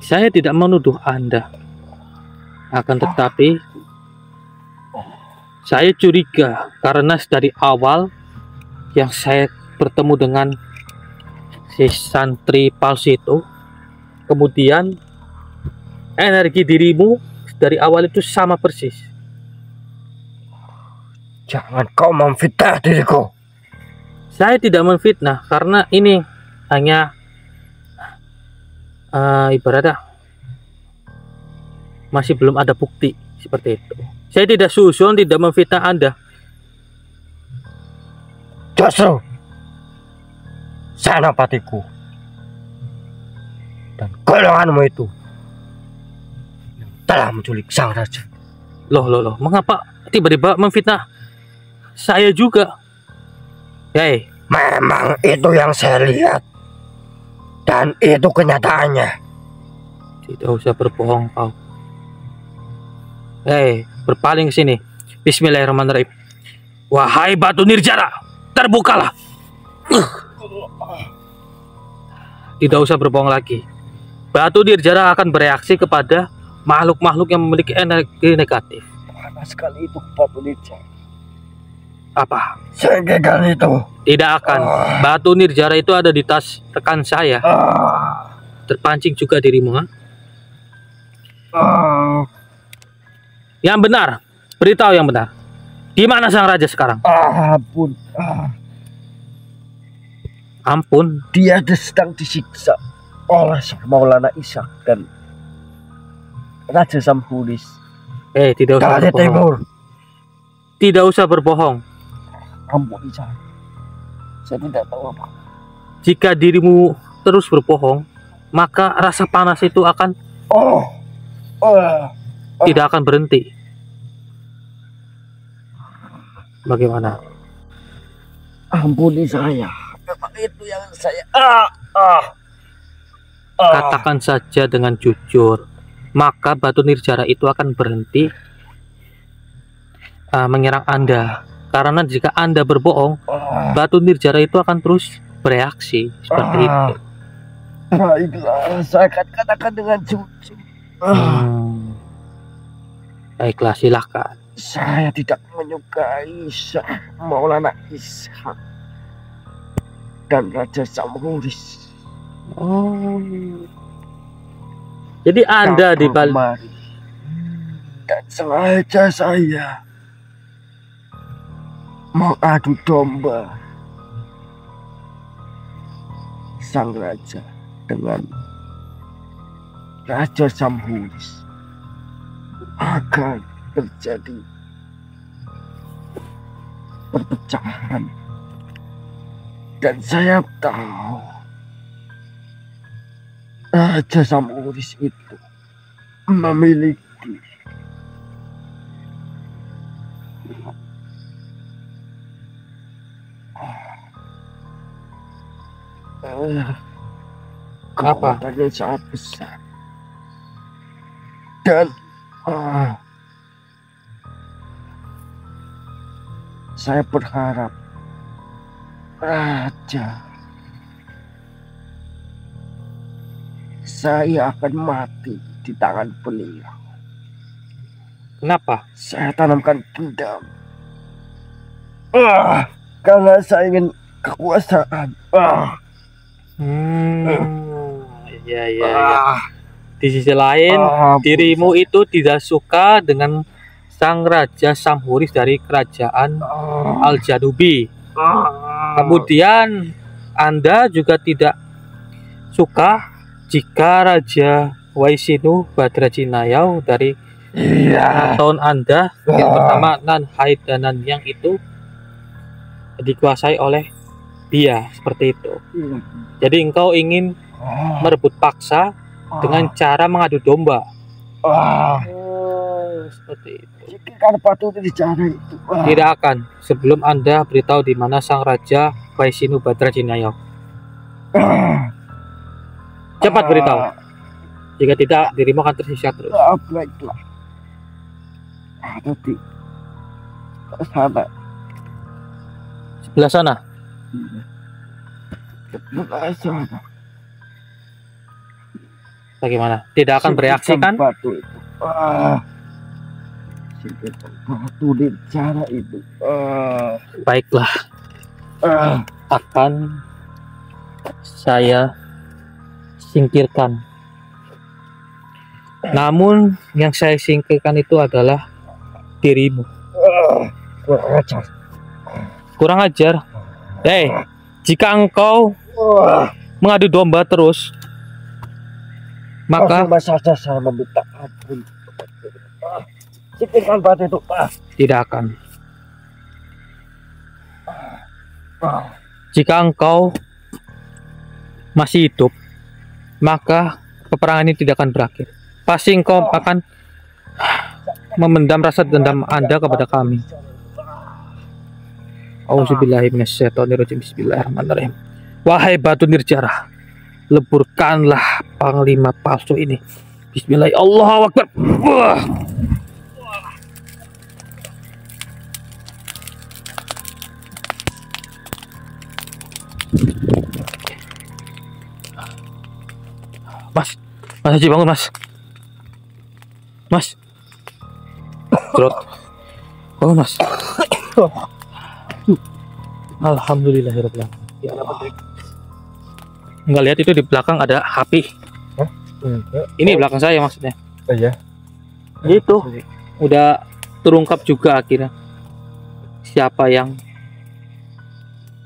Saya tidak menuduh Anda. Akan tetapi saya curiga karena dari awal yang saya bertemu dengan si santri palsu itu, kemudian energi dirimu dari awal itu sama persis. Jangan kau memfitnah diriku. Saya tidak memfitnah karena ini hanya ibaratnya masih belum ada bukti seperti itu. Saya tidak susun, tidak memfitnah Anda. Justru senopatiku dan golonganmu itu yang telah menculik sang raja. Loh, mengapa tiba-tiba memfitnah saya juga? Hei, Memang itu yang saya lihat dan itu kenyataannya. tidak usah berbohong kau. Hei, berpaling ke sini. Bismillahirrahmanirrahim. Wahai batu nirjana, terbukalah. Tidak usah berbohong lagi. Batu nirjana akan bereaksi kepada makhluk-makhluk yang memiliki energi negatif. Panas sekali itu batu nirjana. Apa? Segegan itu. Tidak akan. Batu nirjana itu ada di tas rekan saya. Terpancing juga dirimu, ha? Yang benar, beritahu yang benar. Di mana sang raja sekarang? Ampun. Ampun, Dia sedang disiksa oleh Syekh Maulana Ishak dan Raja Samhuris. Tidak usah Dari berbohong. timur. Tidak usah berbohong. Ampuni saya. Saya tidak tahu apa. Jika dirimu terus berbohong, maka rasa panas itu akan Oh. tidak akan berhenti. Bagaimana? Ampuni saya. Memang itu yang saya. Katakan saja dengan jujur, maka batu nirjara itu akan berhenti menyerang Anda. Karena jika Anda berbohong, batu nirjara itu akan terus bereaksi seperti itu. Baiklah, saya akan katakan dengan jujur. Baiklah, silahkan. Saya tidak menyukai Syah Maulana Ishak dan Raja Samhuris. Oh, jadi Anda di balik. Mari. Dan sengaja saya mengadu domba sang raja dengan Raja Samhuris agar terjadi perpecahan. Dan saya tahu Raja Samhuris itu memiliki kekuatan yang sangat besar. Dan saya berharap Raja saya akan mati di tangan beliau. Kenapa? Saya tanamkan dendam. Karena saya ingin kekuasaan. Iya. Di sisi lain, dirimu itu tidak suka dengan sang Raja Samhuris dari kerajaan Al-Janubi. Kemudian Anda juga tidak suka jika Raja Waisinu Badrajinayau dari keraton Anda yang pertama Nanhai dan Nanyang itu dikuasai oleh dia, seperti itu. Jadi engkau ingin merebut paksa dengan cara mengadu domba. Seperti itu. Jika batu nirjara itu Tidak akan sebelum Anda beritahu di mana sang Raja Waisinu Badrajinayau. Cepat beritahu. Jika tidak, dirimu akan tersisa terus. baiklah. Ada di sana. Sebelah sana. Sebelah sana. Bagaimana? Tidak akan bereaksi kan? Batu itu. Batu nirjara itu. Baiklah, akan saya singkirkan. Namun yang saya singkirkan itu adalah dirimu. Kurang ajar. Jika engkau mengadu domba terus, maka saja saya meminta ampun. Singkirkan batu itu. tidak akan. Jika engkau masih hidup, maka peperangan ini tidak akan berakhir. Pasti engkau akan memendam rasa dendam Anda kepada kami. Auzubillahi minasyaitonirrajim. Bismillahirrahmanirrahim. Wahai batu nirjara, leburkanlah panglima palsu ini. Bismillah. Allahu Akbar. Mas Haji bangun, Mas. Cerot. Bangun, Mas. Alhamdulillahirobbilalamin. Ya Allah. Enggak lihat itu di belakang ada HP. Ini belakang saya maksudnya. Iya. Itu udah terungkap juga akhirnya siapa yang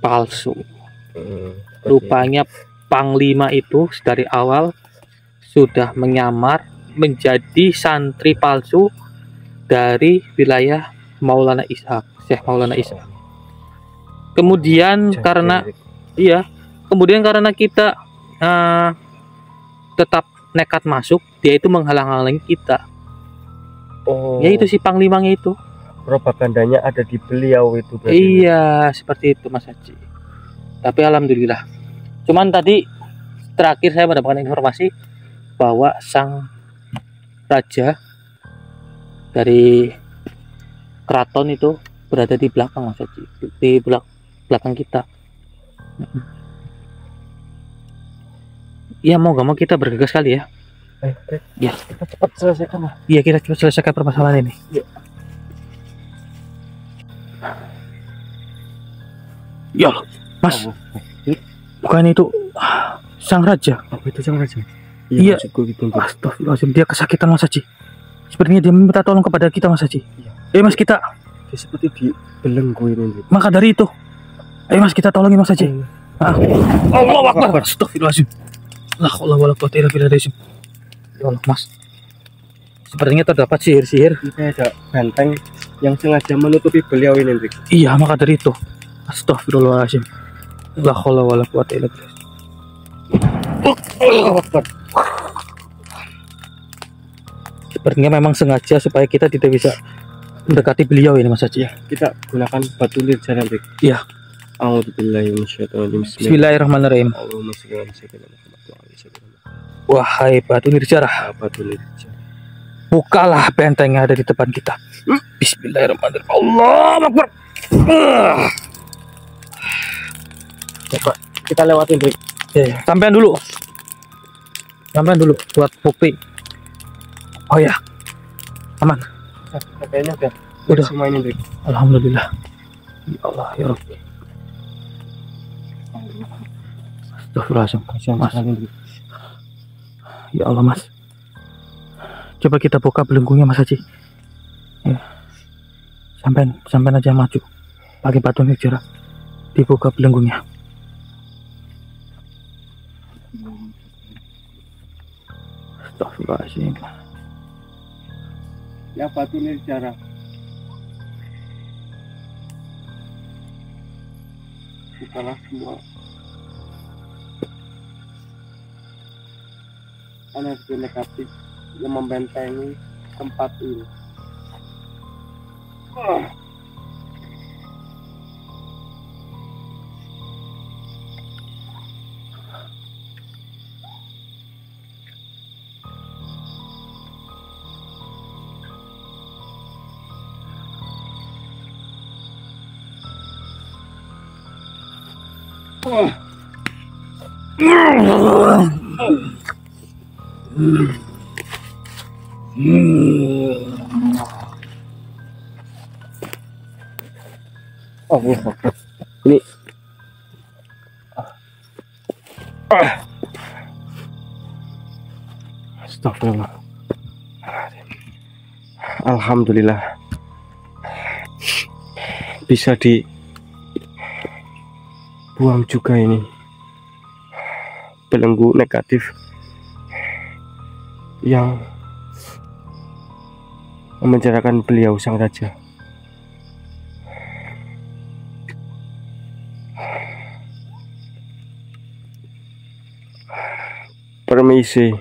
palsu. Rupanya panglima itu dari awal sudah menyamar menjadi santri palsu dari wilayah Maulana Ishaq, Syekh Maulana Ishaq. Kemudian kemudian karena kita tetap nekat masuk, dia itu menghalang-halangi kita. Oh, Ya itu si panglimanya itu. propagandanya ada di beliau itu berarti. Iya, seperti itu Mas Haji. Tapi alhamdulillah. Cuman tadi terakhir saya mendapatkan informasi bahwa sang raja dari keraton itu berada di belakang Mas Haji, di belakang kita. Ya mau gak mau kita bergegas kali ya. Ya. Kita cepat selesaikan lah. Iya, kita coba selesaikan permasalahan ini. Ya Allah, Mas, bukan itu sang raja? Apa itu sang raja? Iya. Maksudku gitu. Astagfirullahaladzim, dia kesakitan Mas Haji. Sepertinya dia meminta tolong kepada kita Mas Haji. Iya. Mas, kita. Dia seperti dibelenggu ini. Maka dari itu, ayo Mas, kita tolongin Mas Haji. Allahu Akbar. Astagfirullahaladzim. La haula wala quwwata illa billah. Ya Allah, Mas. Sepertinya terdapat sihir-sihir. Ini ada benteng yang sengaja menutupi beliau ini, Hendrik. Iya, maka dari itu. Astagfirullahaladzim. La haula wala quwwata illa billah. Sepertinya memang sengaja supaya kita tidak bisa mendekati beliau ini Mas Haji. Kita gunakan batu lirjar, Hendrik. Iya. A'udzubillahi minasyaitonir rajim. Bismillahirrahmanirrahim. Allahumma shalli ala sayyidina Muhammad wa ala sayyidina Muhammad. Wahai batu nirjara, Batu lirjar. bukalah benteng yang ada di depan kita. Bismillahirrahmanirrahim. Allahu Akbar. Coba kita lewatin, Hendrik. Sampean dulu buat bukti. Oh ya, aman. Kayaknya Udah. semua ini, Hendrik. Alhamdulillah. Ya Allah ya Rabbi. Astagfirullahaladzim. Mas. Ya Allah Mas. Coba kita buka belenggunya Mas Haji. Ya. Sampai aja maju. Pakai batu nirjara. Dibuka belenggunya. Astagfirullahaladzim. Ya batu nirjara. Bukalah semua energi negatif yang membentengi tempat ini. Oh, ini astagfirullah. Alhamdulillah bisa dibuang juga ini belenggu negatif yang memenjarakan beliau sang raja. Permisi.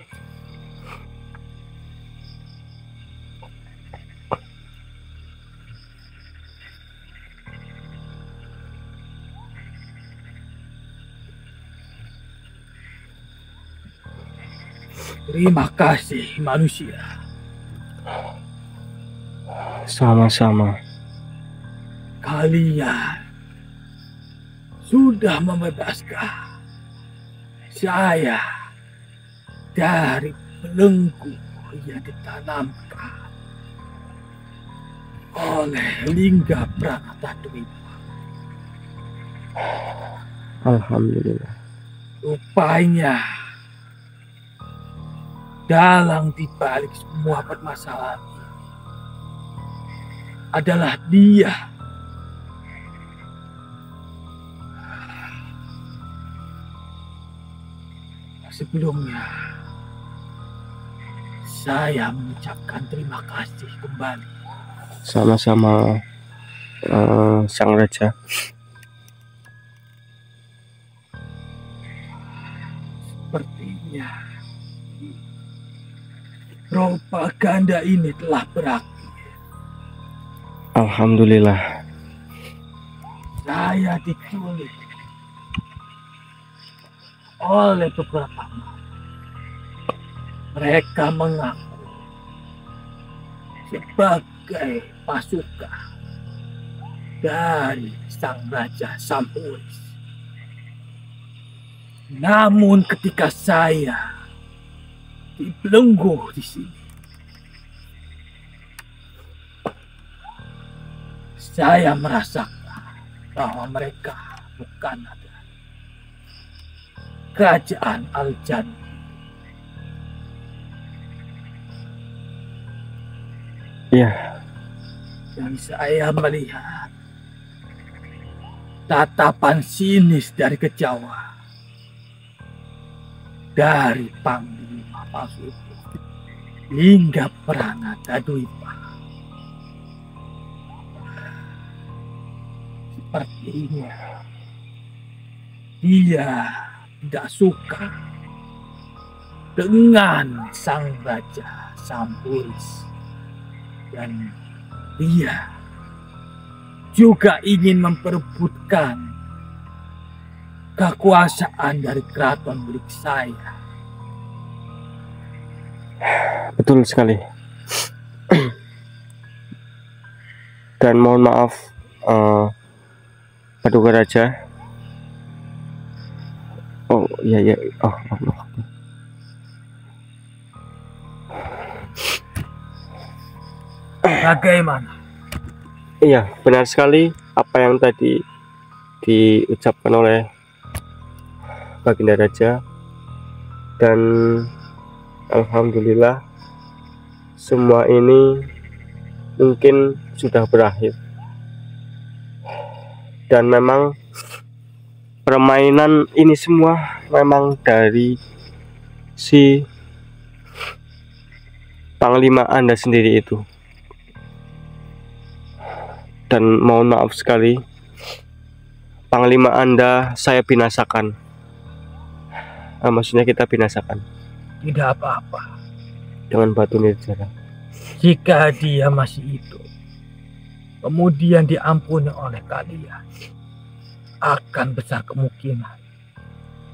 Terima kasih manusia. Sama-sama. Kalian sudah membebaskan saya dari belenggu yang ditanamkan oleh Lingga Pranatadwi. Alhamdulillah. Rupanya dalang dibalik semua permasalahan ini adalah dia. Sebelumnya Saya mengucapkan terima kasih kembali. Sama-sama, Sang Raja. Sepertinya propaganda ini telah berakhir. Alhamdulillah. Saya diculik oleh beberapa orang. Mereka mengaku sebagai pasukan dari Sang Raja Sampuris. Namun ketika saya dibelenggu di sini, saya merasakan bahwa mereka bukan ada kerajaan Al-Jan. Iya. Dan saya melihat tatapan sinis dari kejauhan dari Panglima palsu itu hingga Pranata Dwipa. Sepertinya dia tidak suka dengan Sang Raja Sampuris. Dan dia juga ingin memperebutkan kekuasaan dari keraton milik saya. Betul sekali. Dan mohon maaf, Paduka Raja. Oh iya iya. Oh, Allah. Bagaimana? Iya, benar sekali apa yang tadi diucapkan oleh Baginda Raja. Dan alhamdulillah semua ini mungkin sudah berakhir. Dan memang permainan ini semua memang dari si Panglima Anda sendiri itu. Dan mohon maaf sekali, Panglima Anda saya binasakan. Maksudnya kita binasakan Tidak apa-apa. dengan batu nirjana. Jika dia masih hidup, kemudian diampuni oleh kalian, akan besar kemungkinan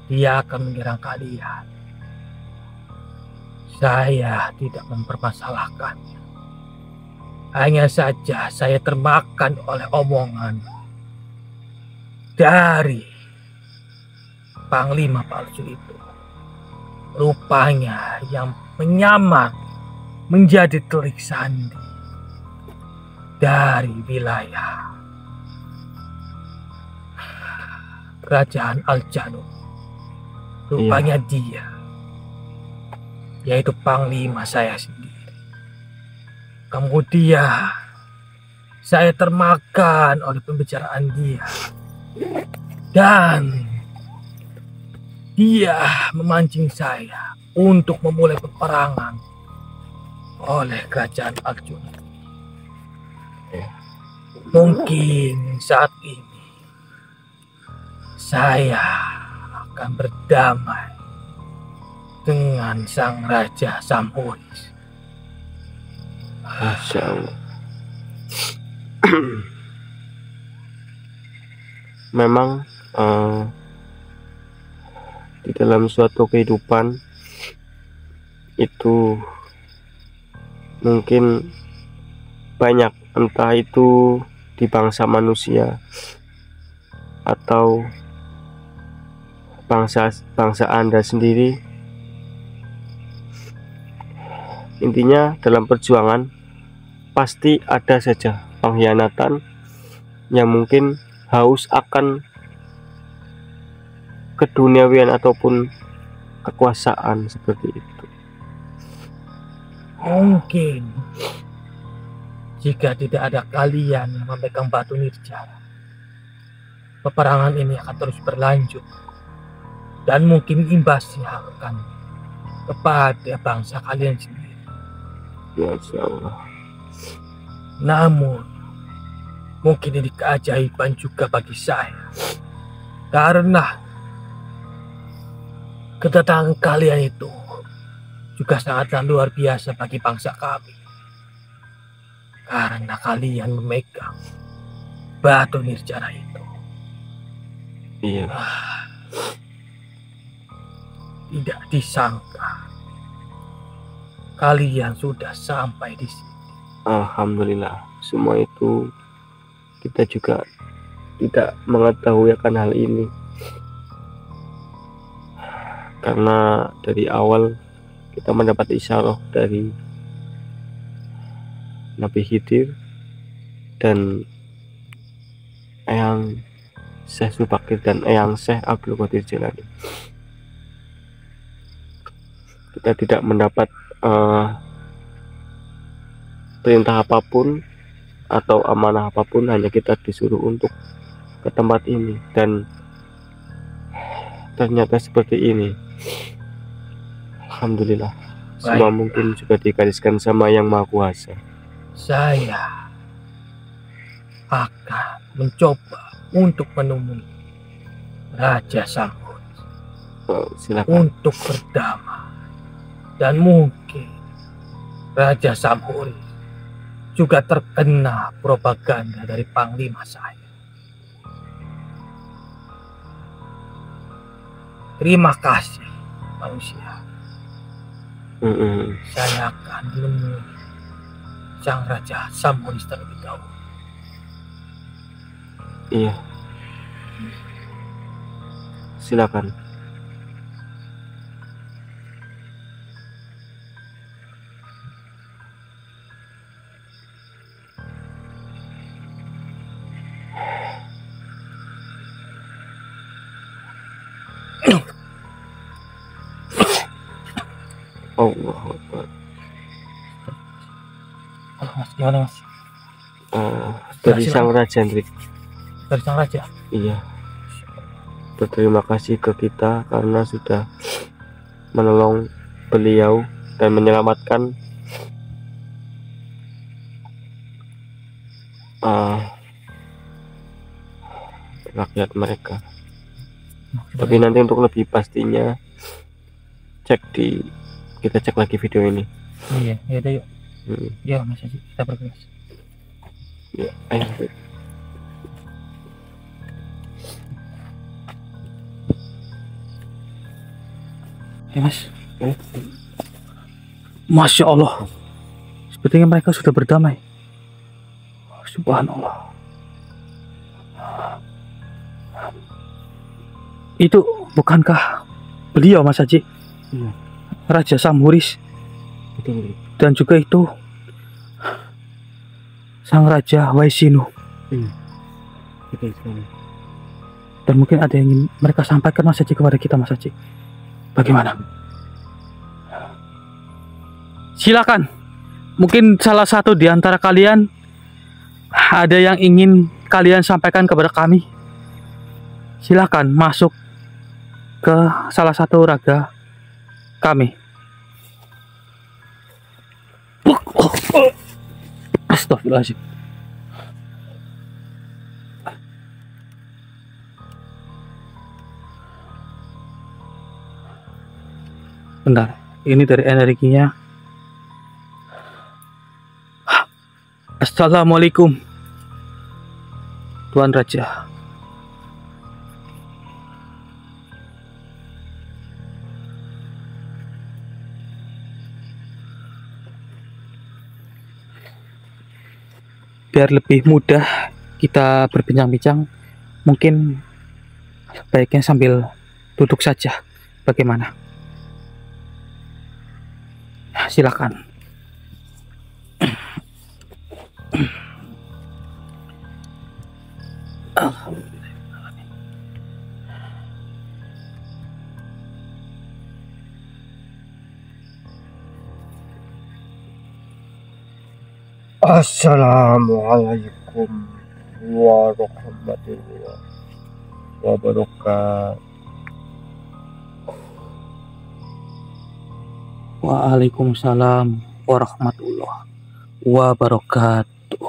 dia akan menyerang kalian. Saya tidak mempermasalahkannya. Hanya saja saya termakan oleh omongan dari Panglima palsu itu. Rupanya yang menyamar menjadi telik sandi dari wilayah kerajaan Al-Janub. Rupanya dia, yaitu Panglima saya sendiri. Kemudian saya termakan oleh pembicaraan dia. Dan dia memancing saya untuk memulai peperangan oleh kerajaan Al-Junub. Mungkin saat ini saya akan berdamai dengan Sang Raja Sampuris. Masya Allah. Memang di dalam suatu kehidupan itu mungkin banyak, entah itu di bangsa manusia atau bangsa Anda sendiri. Intinya dalam perjuangan pasti ada saja pengkhianatan yang mungkin haus akan keduniawian ataupun kekuasaan seperti itu. Mungkin jika tidak ada kalian yang memegang batu nirjana, peperangan ini akan terus berlanjut dan mungkin imbasnya akan kepada bangsa kalian sendiri. Masya Allah. Namun, mungkin ini keajaiban juga bagi saya. Karena kedatangan kalian itu juga sangatlah luar biasa bagi bangsa kami. Karena kalian memegang batu nirjana itu. Iya. Tidak disangka kalian sudah sampai di sini. Alhamdulillah, semua itu kita juga tidak mengetahui akan hal ini. Karena dari awal kita mendapat isyarah dari Nabi Khidir dan Eyang Syekh Subakir dan Eyang Syekh Abdul Qadir Jailani. Kita tidak mendapat perintah apapun atau amanah apapun, hanya kita disuruh untuk ke tempat ini, dan ternyata seperti ini. Alhamdulillah. Semua mungkin juga digariskan sama Yang Maha Kuasa. Saya akan mencoba untuk menemui Raja Samud Silakan. untuk berdamai. Dan mungkin Raja Samhuri juga terkena propaganda dari panglima saya. Terima kasih manusia. Saya akan menemui Sang Raja Samhuri terlebih dahulu. Iya. Silakan. Allahu Akbar. Mas, gimana Mas? Dari Sang Raja, Hendrik. Dari Sang Raja? Iya. Berterima kasih ke kita karena sudah menolong beliau dan menyelamatkan rakyat mereka. Tapi nanti untuk lebih pastinya kita cek lagi video ini. Iya, ya udah yuk. Ya Mas Haji, kita bergegas. Ya, ayo. Ya Mas. Masya Allah. Sepertinya mereka sudah berdamai. Subhanallah. Itu bukankah beliau Mas Haji? Iya. Raja Samhuris. Betul. Dan juga itu Sang Raja Waisinu. Betul sekali. Dan mungkin ada yang ingin mereka sampaikan Mas Haji kepada kita Mas Haji. Bagaimana? Silakan. Mungkin salah satu di antara kalian ada yang ingin kalian sampaikan kepada kami. Silakan masuk ke salah satu raga kami. Astagfirullahaladzim. Bentar, ini dari energinya. Assalamualaikum Tuan Raja. Biar lebih mudah kita berbincang-bincang, mungkin baiknya sambil duduk saja. Bagaimana? Silakan. Assalamualaikum warahmatullahi wabarakatuh. Waalaikumsalam warahmatullahi wabarakatuh.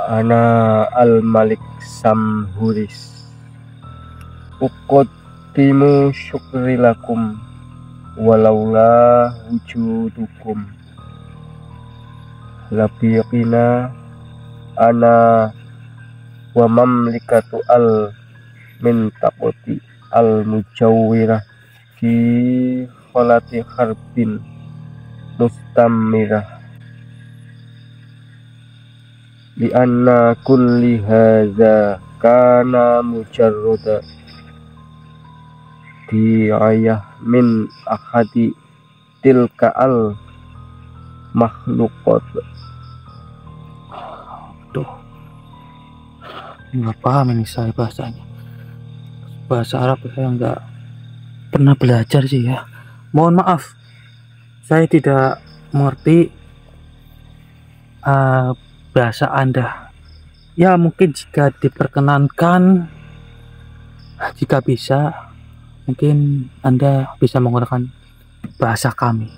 Ana Al-Malik Samhuris, uqaddimu syukri lakum walaula wujudukum labiqina ana wa mamlikatu al mintaqati al mujawwirah fi kholati harbin mustamirah li anna kulli hadza kana mujarrada diayah min ahadi tilka al makhluqat. Tuh, nggak paham ini saya bahasanya. Bahasa Arab saya nggak pernah belajar sih ya. Mohon maaf, saya tidak mengerti bahasa Anda. Ya mungkin jika diperkenankan, jika bisa, mungkin Anda bisa menggunakan bahasa kami.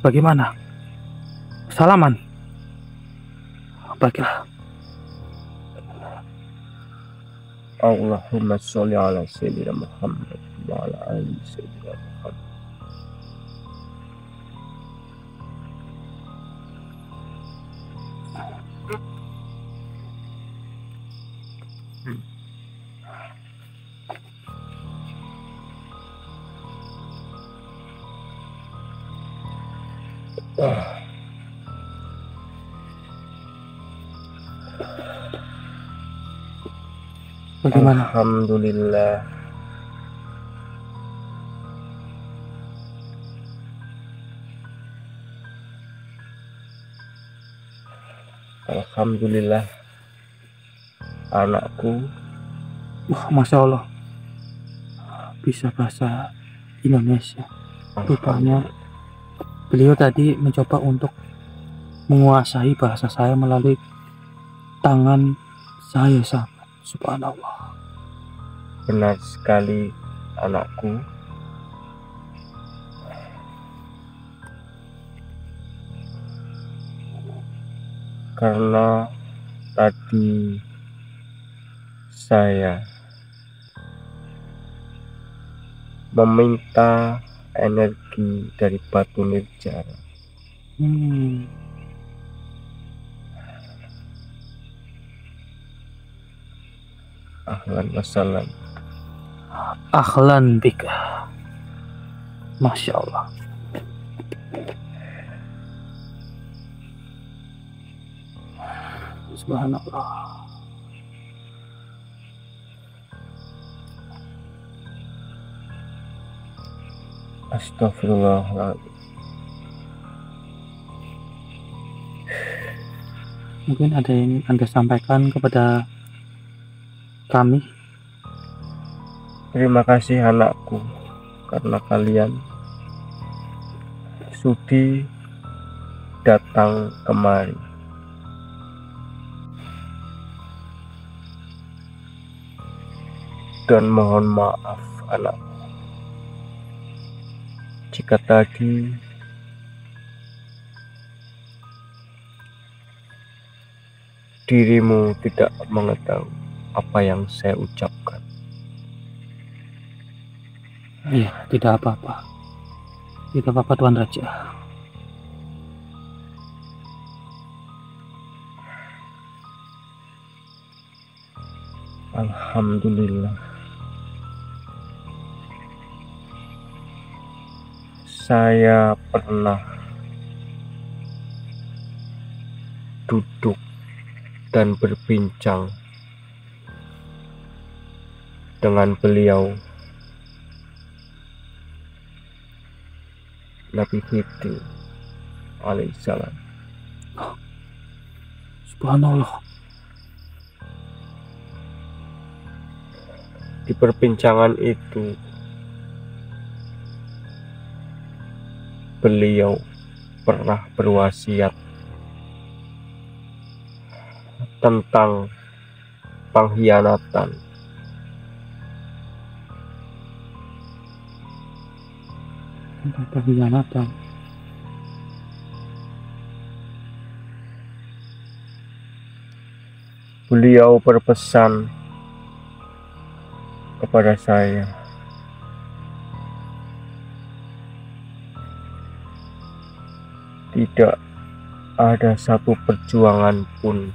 Bagaimana? Salaman? Baiklah. Allahumma sholli ala sayyidina Muhammad wa ala ali sayyidina Muhammad. Bagaimana? Alhamdulillah. Alhamdulillah, anakku Wah, Masya Allah, bisa bahasa Indonesia. Rupanya beliau tadi mencoba untuk menguasai bahasa saya melalui tangan saya, sahabat. Subhanallah. benar sekali, anakku. Karena tadi saya meminta energi dari batu nirjana. Ahlan wassalam. Ahlan bika. Masya Allah. Subhanallah. Astagfirullahaladzim. Mungkin ada yang Anda sampaikan kepada kami. Terima kasih anakku, karena kalian sudi datang kemari. Dan mohon maaf anakku, jika tadi dirimu tidak mengetahui apa yang saya ucapkan. Iya, tidak apa-apa. Tidak apa-apa, Tuan Raja. Alhamdulillah. Saya pernah duduk dan berbincang dengan beliau, Nabi Khidir alaihissalam. Subhanallah. Di perbincangan itu beliau pernah berwasiat tentang pengkhianatan tentang pengkhianatan. Beliau berpesan kepada saya, tidak ada satu perjuangan pun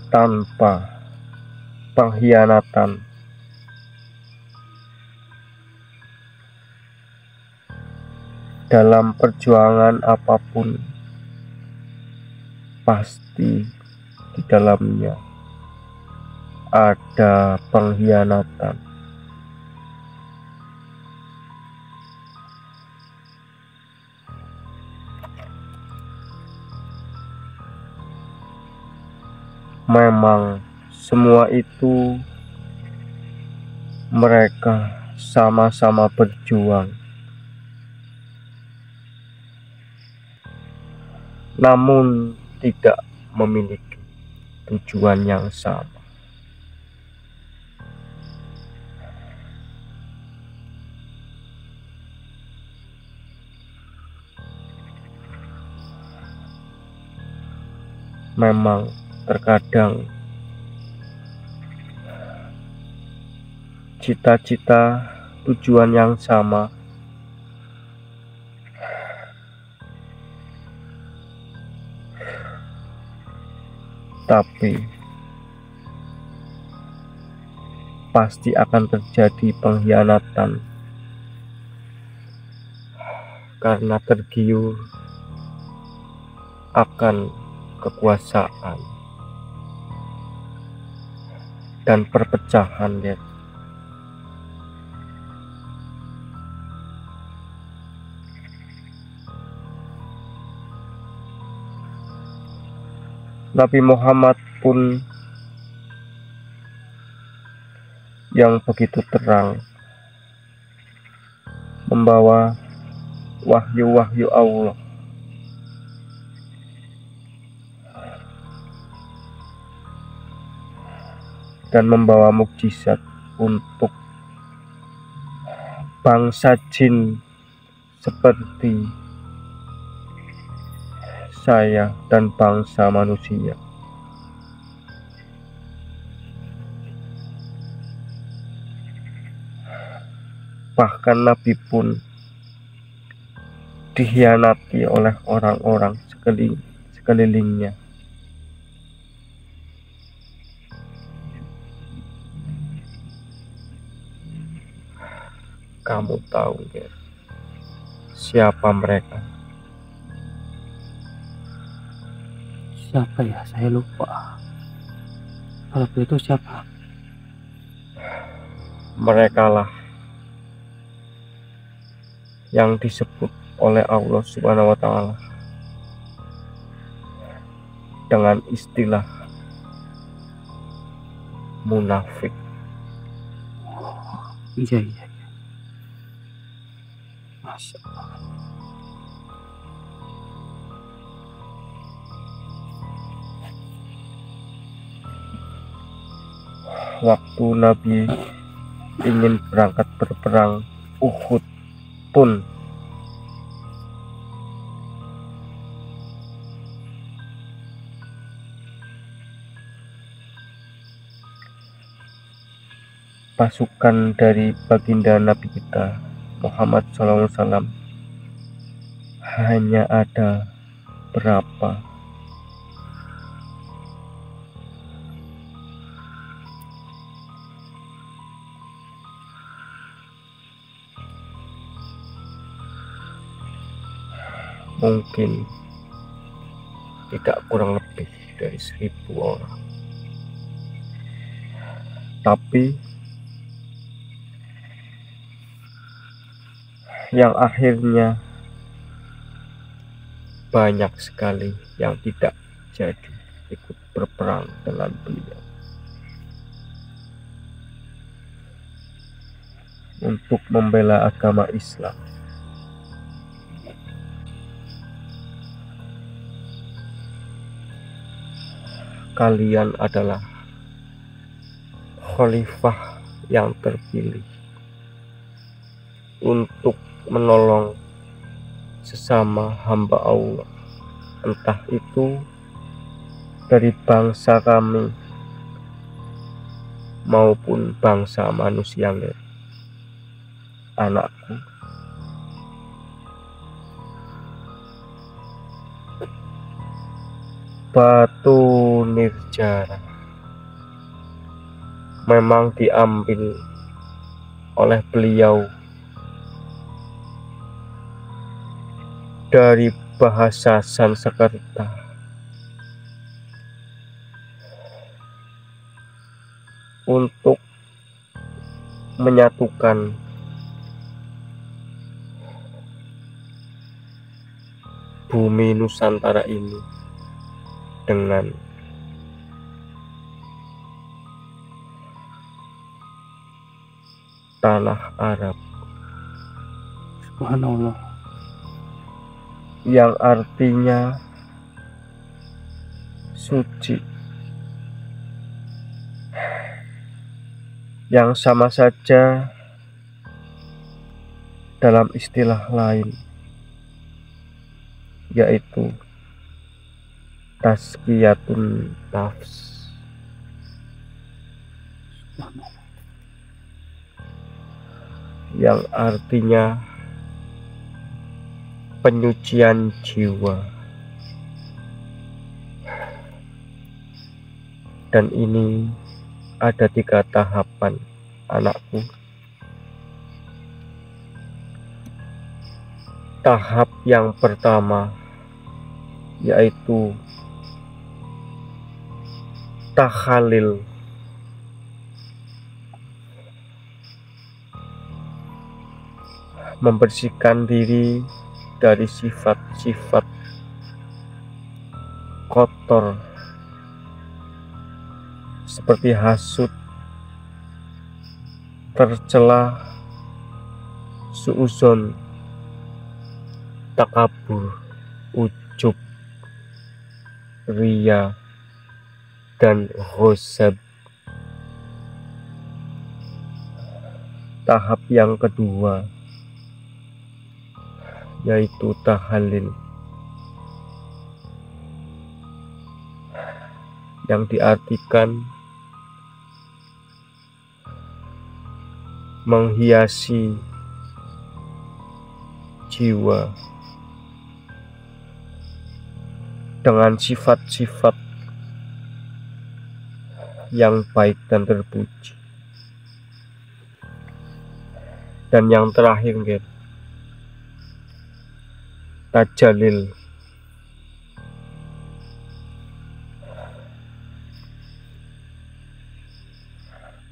tanpa pengkhianatan. Dalam perjuangan apapun, pasti di dalamnya ada pengkhianatan. Memang semua itu mereka sama-sama berjuang, namun tidak memiliki tujuan yang sama. Memang terkadang cita-cita, tujuan yang sama, tapi pasti akan terjadi pengkhianatan karena tergiur akan kekuasaan dan perpecahan. Lihat, Nabi Muhammad pun yang begitu terang membawa wahyu-wahyu Allah, dan membawa mukjizat untuk bangsa jin seperti saya dan bangsa manusia. Bahkan Nabi pun dikhianati oleh orang-orang sekelilingnya. Kamu tahu nggak siapa mereka? Siapa ya? Saya lupa. Kalau begitu siapa? Mereka lah yang disebut oleh Allah Subhanahu wa Ta'ala dengan istilah munafik. Iya. Masya Allah. Waktu Nabi ingin berangkat berperang Uhud pun pasukan dari baginda Nabi kita Muhammad SAW hanya ada berapa? Mungkin tidak kurang lebih dari 1000 orang. Tapi yang akhirnya banyak sekali yang tidak jadi ikut berperang dengan beliau untuk membela agama Islam. Kalian adalah khalifah yang terpilih untuk menolong sesama hamba Allah, entah itu dari bangsa kami maupun bangsa manusia lain. Anakku, batu nirjara memang diambil oleh beliau dari bahasa Sanskerta untuk menyatukan bumi Nusantara ini dengan tanah Arab, Subhanallah. yang artinya suci, yang sama saja dalam istilah lain, yaitu tazkiyatun nafs, yang artinya penyucian jiwa. Dan ini ada 3 tahapan, anakku. Tahap yang pertama yaitu takhalil, membersihkan diri dari sifat-sifat kotor seperti hasud, tercela, suuzon, takabur, ujub, ria, dan ghosab. Tahap yang kedua yaitu tahalil, yang diartikan menghiasi jiwa dengan sifat-sifat yang baik dan terpuji. Dan yang terakhir, tajalil,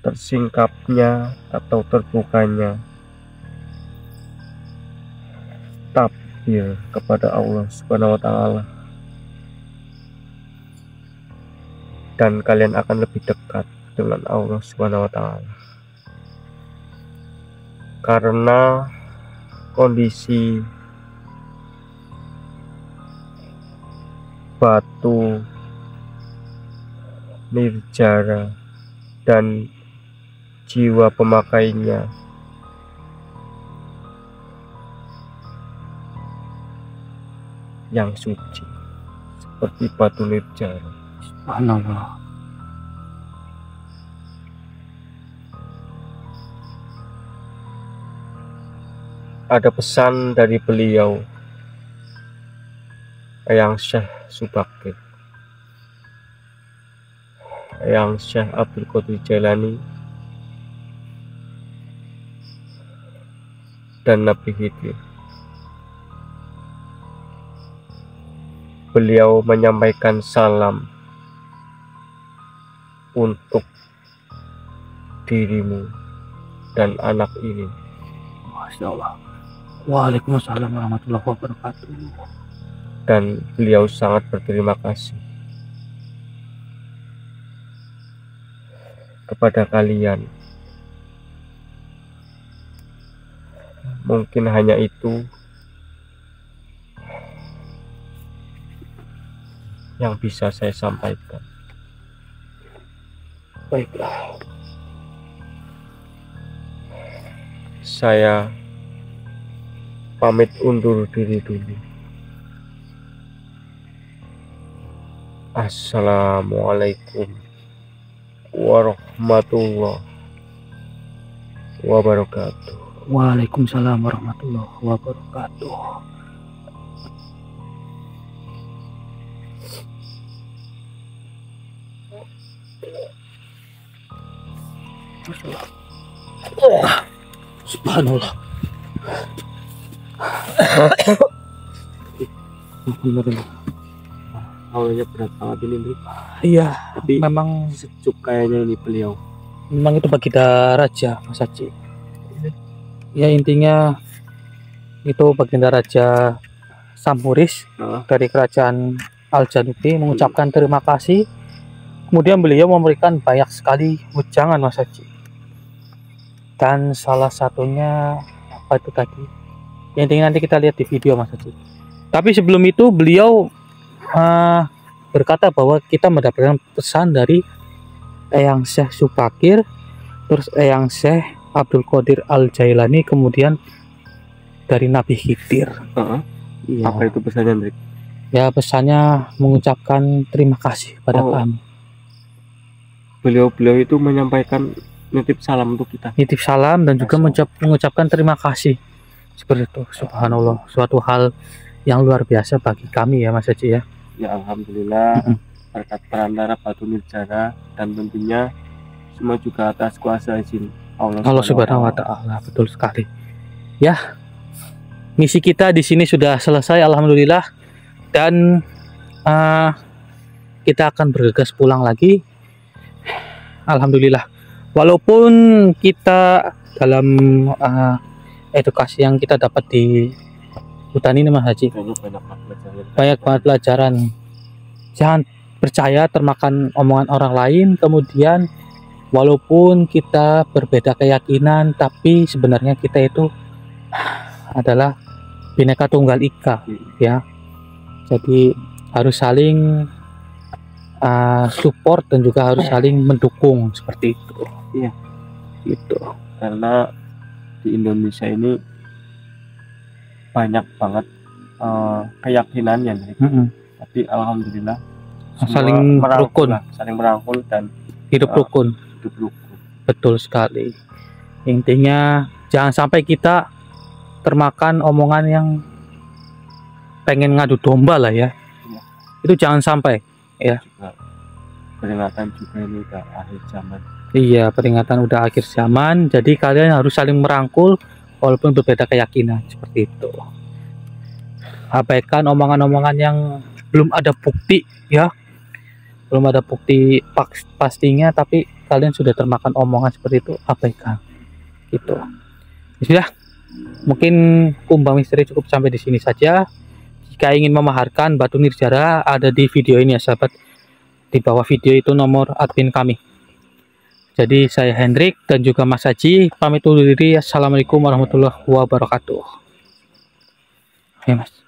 tersingkapnya atau terbukanya takbir kepada Allah Subhanahu wa Ta'ala, dan kalian akan lebih dekat dengan Allah Subhanahu wa Ta'ala. Karena kondisi batu nirjara dan jiwa pemakainya yang suci seperti batu nirjara. Subhanallah. Ada pesan dari beliau, Eyang Syekh Subakir, Eyang Syekh Abdul Qadir Jailani, dan Nabi Khidir. Beliau menyampaikan salam untuk dirimu dan anak ini. Masya Allah. Waalaikumsalam warahmatullahi wabarakatuh. Dan beliau sangat berterima kasih kepada kalian. Mungkin hanya itu yang bisa saya sampaikan. Baiklah. saya pamit undur diri dulu. Assalamualaikum warahmatullahi wabarakatuh. Waalaikumsalam warahmatullahi wabarakatuh. Subhanallah. Awalnya berat banget ini, Bro. Iya, Tapi memang sejuk kayaknya ini beliau. itu baginda raja, Mas Haji. Ya intinya itu baginda raja Samhuris dari kerajaan Al-Janubi mengucapkan terima kasih. Kemudian beliau memberikan banyak sekali wejangan, Mas Haji. Dan salah satunya apa itu tadi? Ya, intinya nanti kita lihat di video, Mas Haji. Tapi sebelum itu beliau berkata bahwa kita mendapatkan pesan dari Eyang Syekh Subakir, terus Eyang Syekh Abdul Qadir Al-Jailani, kemudian dari Nabi Khidir. Iya. Apa itu pesannya, Hendrik? Ya, pesannya mengucapkan terima kasih pada kami. Beliau-beliau itu menyampaikan nitip salam untuk kita. Nitip salam dan juga mengucapkan terima kasih. Seperti itu. Subhanallah, suatu hal yang luar biasa bagi kami ya, Mas Haji ya. Ya, alhamdulillah berkat perantara Batu Nirjana, dan tentunya semua juga atas kuasa izin Allah Subhanahu wa Ta'ala. Betul sekali. Ya, misi kita di sini sudah selesai, alhamdulillah, dan kita akan bergegas pulang lagi, alhamdulillah. Walaupun kita dalam edukasi yang kita dapat di hutan ini, Mas Haji, banyak banget pelajaran. Jangan percaya termakan omongan orang lain. Kemudian walaupun kita berbeda keyakinan, tapi sebenarnya kita itu adalah Bhinneka Tunggal Ika ya. Jadi harus saling support dan juga harus saling mendukung, seperti itu. Iya, gitu. Karena di Indonesia ini banyak banget keyakinannya, tapi alhamdulillah saling rukun, saling merangkul dan hidup rukun. Betul sekali. Intinya jangan sampai kita termakan omongan yang pengen ngadu domba lah ya. Itu jangan sampai ya. Peringatan juga ini udah akhir zaman. Iya, peringatan udah akhir zaman. Jadi kalian harus saling merangkul walaupun berbeda keyakinan, seperti itu. Abaikan omongan-omongan yang belum ada bukti ya, belum ada bukti pastinya, tapi kalian sudah termakan omongan seperti itu, abaikan gitu. Sudah, mungkin Kumbang Misteri cukup sampai di sini saja. Jika ingin memaharkan Batu Nirjara, ada di video ini ya sahabat. Di bawah video itu nomor admin kami. Jadi saya Hendrik dan juga Mas Haji pamit undur diri. Assalamualaikum warahmatullahi wabarakatuh. Ya Mas.